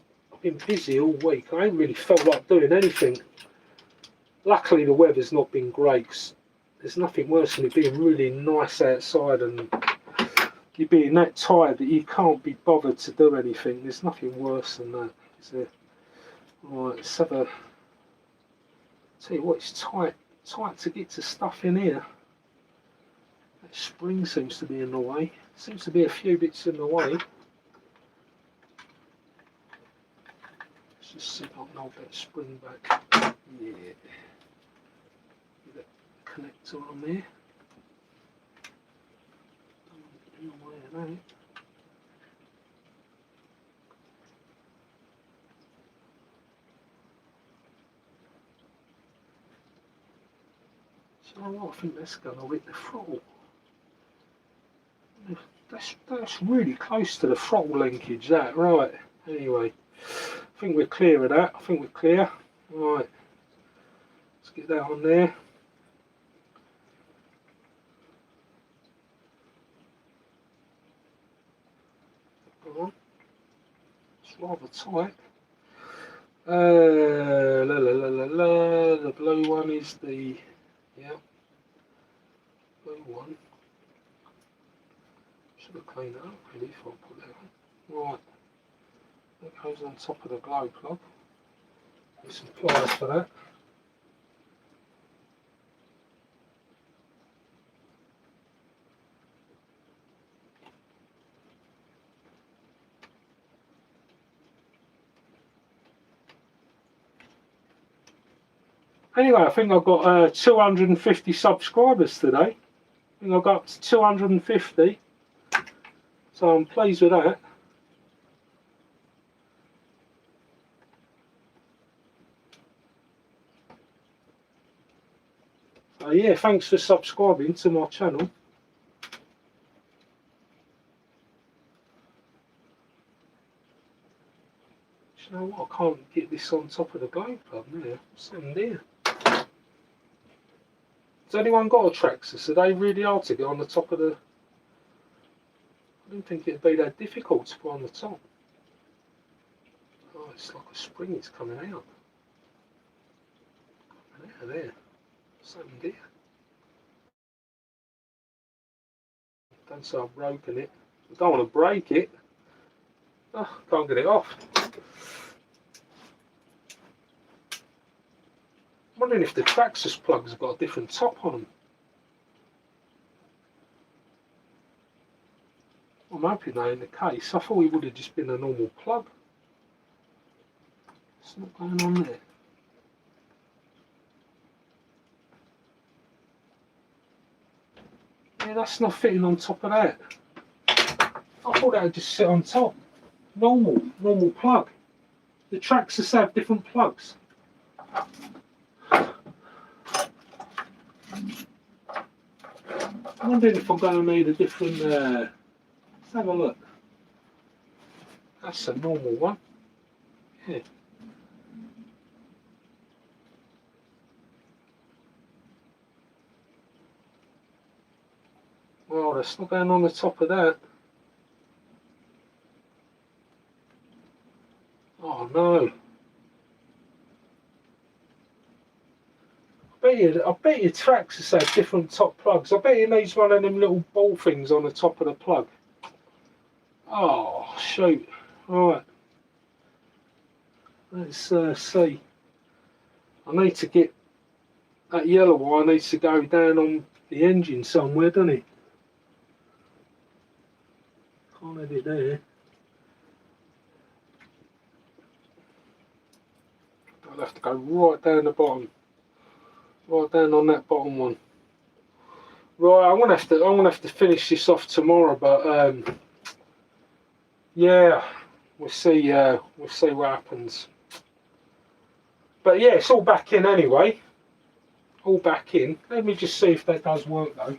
busy all week. I ain't really felt like doing anything. Luckily the weather's not been great. There's nothing worse than it being really nice outside and you being that tired that you can't be bothered to do anything. There's nothing worse than that, is there? Right, let's have a... Tell you what, it's tight to get to stuff in here. That spring seems to be in the way. Seems to be a few bits in the way. Let's just see if I can hold that spring back. Yeah. Get that connector on there. In the way of that. So I think that's going to hit the throttle. That's really close to the throttle linkage, that, right. Anyway, I think we're clear of that. I think we're clear. Right, let's get that on there. Come on. It's rather tight. The blue one is the, yeah, blue one. Should have cleaned it up really before I put that on. Right, that goes on top of the glow plug. Get some pliers for that. Anyway, I think I've got 250 subscribers today. I think I got up to 250, so I'm pleased with that. So yeah, thanks for subscribing to my channel. You know what, I can't get this on top of the glow plug now. Something there. Has anyone got a Traxxas? Are they really hard to get on the top of the... I didn't think it'd be that difficult to put on the top. Oh, it's like a spring is coming out. There. Something there. Don't say I've broken it. I don't want to break it. Oh, can't get it off. I'm wondering if the Traxxas plugs have got a different top on them. I'm hoping that ain't the case. I thought it would have just been a normal plug. It's not going on there. Yeah, that's not fitting on top of that. I thought that would just sit on top. Normal plug. The Traxxas have different plugs. I'm wondering if I'm going to need a different... let's have a look. That's a normal one. Yeah. Well, that's not going on the top of that. Oh no. I bet your Traxxas have different top plugs. I bet it needs one of them little ball things on the top of the plug. Oh, shoot. Right. Let's see. I need to get... That yellow wire needs to go down on the engine somewhere, doesn't it? Can't have it there. I'll have to go right down the bottom. Right down on that bottom one. Right, I'm gonna have to finish this off tomorrow, but yeah, we'll see what happens. But yeah, it's all back in anyway. All back in. Let me just see if that does work though.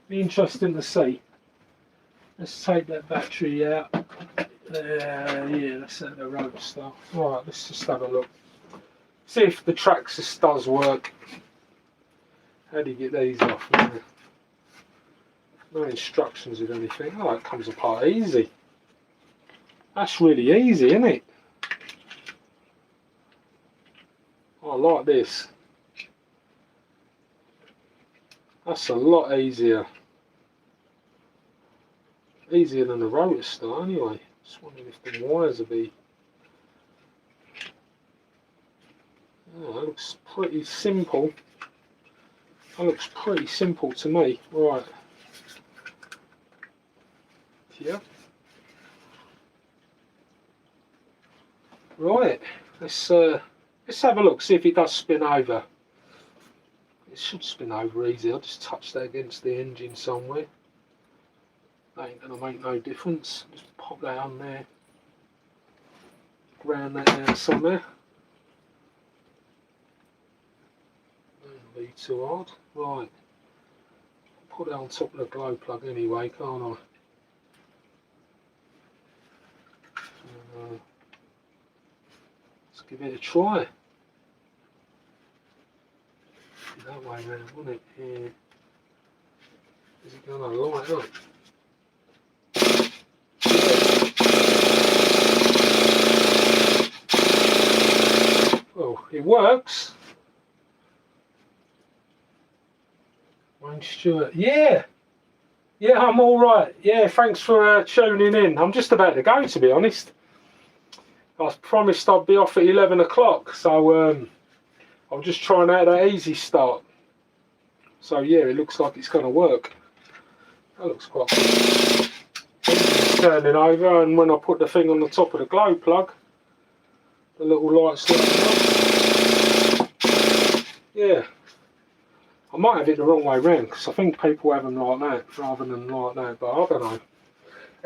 Be interesting to see. Let's take that battery out. Yeah, let's set the road start. Right, let's just have a look. See if the Traxxas does work. How do you get these off? No instructions with anything. Oh, it comes apart easy. That's really easy, isn't it? I like this. That's a lot easier. Easier than the rotor start anyway. Just wondering if the wires will be... Oh, that looks pretty simple. That looks pretty simple to me. Right. Yeah. Right. Let's have a look. See if it does spin over. It should spin over easy. I'll just touch that against the engine somewhere. That ain't gonna make no difference. Just pop that on there. Ground that down somewhere. That'll be be too hard. Right. Put it on top of the glow plug anyway, can't I? Let's give it a try. That way round, wouldn't it? Yeah. Is it going to light up? Well, it works. Wayne Stewart. Yeah. Yeah, I'm all right. Yeah, thanks for tuning in. I'm just about to go, to be honest. I promised I'd be off at 11 o'clock, so I'm just trying out that easy start. So yeah, it looks like it's going to work. That looks quite good. It's turning over, and when I put the thing on the top of the glow plug, the little lights light up. Yeah. I might have it the wrong way round, because I think people have them like that rather than like that, but I don't know.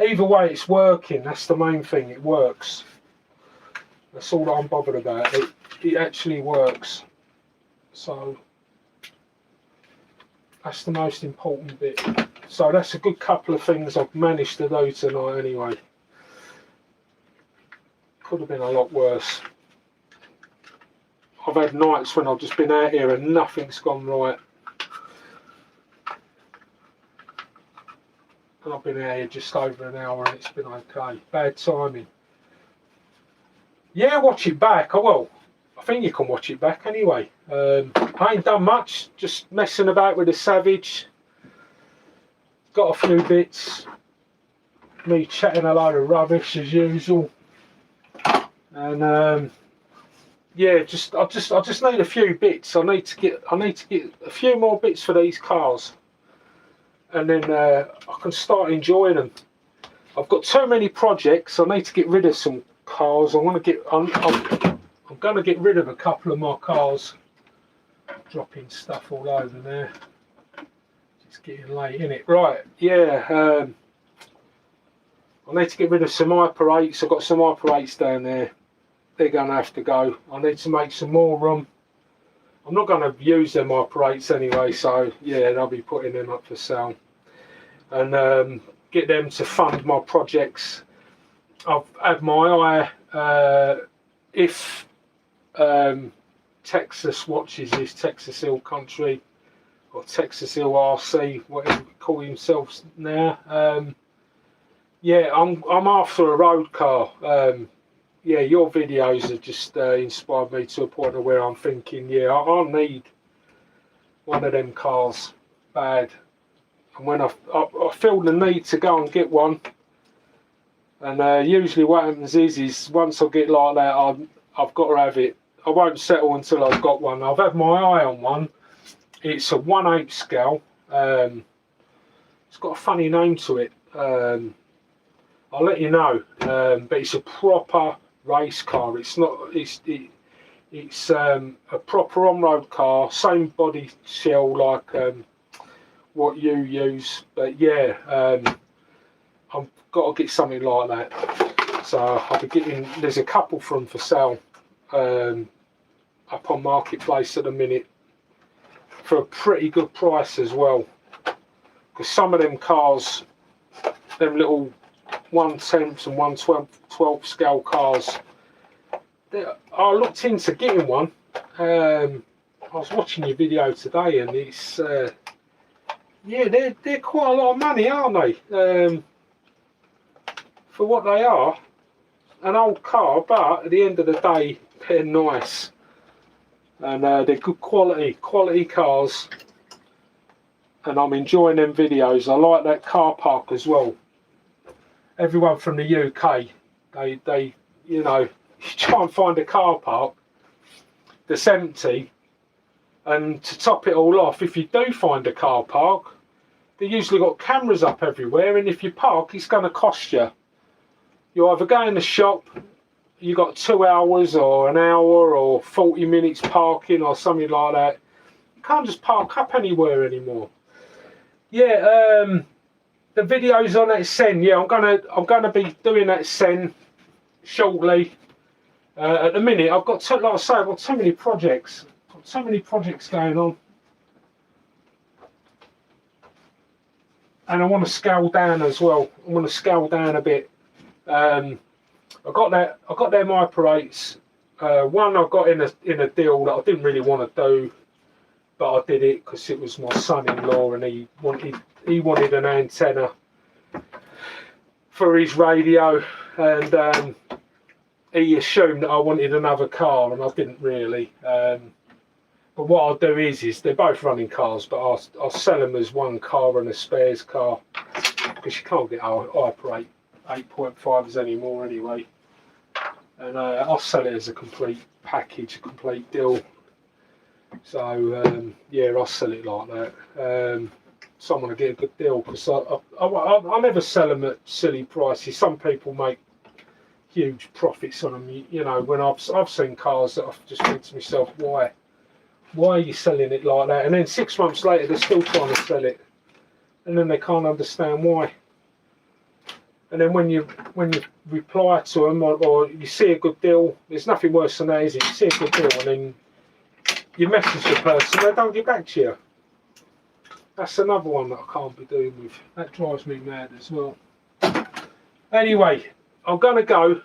Either way, it's working. That's the main thing. It works. That's all that I'm bothered about. It actually works. So that's the most important bit. So that's a good couple of things I've managed to do tonight anyway. Could have been a lot worse. I've had nights when I've just been out here and nothing's gone right. And I've been out here just over an hour and it's been okay. Bad timing. Yeah, watch it back. Oh well, I think you can watch it back anyway. I ain't done much, just messing about with the Savage. Got a few bits. Me chatting a load of rubbish as usual. And yeah, I just need a few bits. I need to get a few more bits for these cars, and then I can start enjoying them. I've got too many projects. I need to get rid of some cars. I'm going to get rid of a couple of my cars. Dropping stuff all over there. It's getting late, isn't it? Right, yeah. I need to get rid of some Hyper 8s. I've got some Hyper 8s down there. They're going to have to go. I need to make some more room. I'm not going to use them Hyper 8s anyway, so yeah, they'll be putting them up for sale. And get them to fund my projects. I've had my eye, if Texas watches this, Texas Hill Country, or Texas Hill RC, whatever we call themselves now. Yeah, I'm after a road car. Yeah, your videos have just inspired me to a point where I'm thinking, yeah, I need one of them cars bad. And when I feel the need to go and get one, and usually what happens is once I get like that, I've got to have it. I won't settle until I've got one. I've had my eye on one. It's a 1/8 scale. It's got a funny name to it. I'll let you know. But it's a proper race car. It's not. It's a proper on-road car. Same body shell like what you use. But yeah, I've got to get something like that. So I'll be getting. There's a couple from for sale up on Marketplace at the minute for a pretty good price as well. Because some of them cars, them little 1/10 and 1/12 scale cars, I looked into getting one. I was watching your video today, and it's yeah, they're quite a lot of money, aren't they? For what they are, an old car, but at the end of the day, they're nice, and they're good quality cars. And I'm enjoying them videos. I like that car park as well. Everyone from the UK, they you know, you try and find a car park that's empty, and to top it all off, if you do find a car park, they usually got cameras up everywhere, and if you park, it's going to cost you. You either go in the shop, you got 2 hours or an hour or 40 minutes parking or something like that. You can't just park up anywhere anymore. Yeah, the videos on that Sen. Yeah, I'm gonna be doing that Sen shortly. At the minute, I've got like I say, I've got so many projects. Got so many projects going on. and I want to scale down as well. I want to scale down a bit. I got them Hyper 8s. One I got in a deal that I didn't really want to do, but I did it because it was my son-in-law, and he wanted an antenna for his radio, and he assumed that I wanted another car, and I didn't really. But what I'll do is they're both running cars, but I'll sell them as one car and a spares car, because you can't get Hyper 8.5s anymore anyway. And I'll sell it as a complete package, a complete deal. So yeah, I'll sell it like that. So I'm going to get a good deal, because I never sell them at silly prices. Some people make huge profits on them. You know, when I've seen cars that I've just think to myself, why are you selling it like that? And then 6 months later, they're still trying to sell it, and then they can't understand why. And then when you reply to them, or you see a good deal, there's nothing worse than that, is it? You see a good deal, and then you message the person, they don't get back to you. That's another one that I can't be doing with. That drives me mad as well. Anyway, I'm gonna go.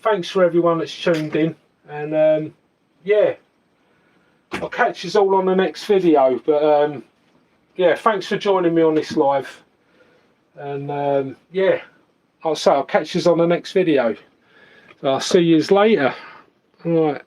Thanks for everyone that's tuned in, and yeah, I'll catch you all on the next video. But yeah, thanks for joining me on this live, and yeah, I'll catch you on the next video. I'll see you later. All right.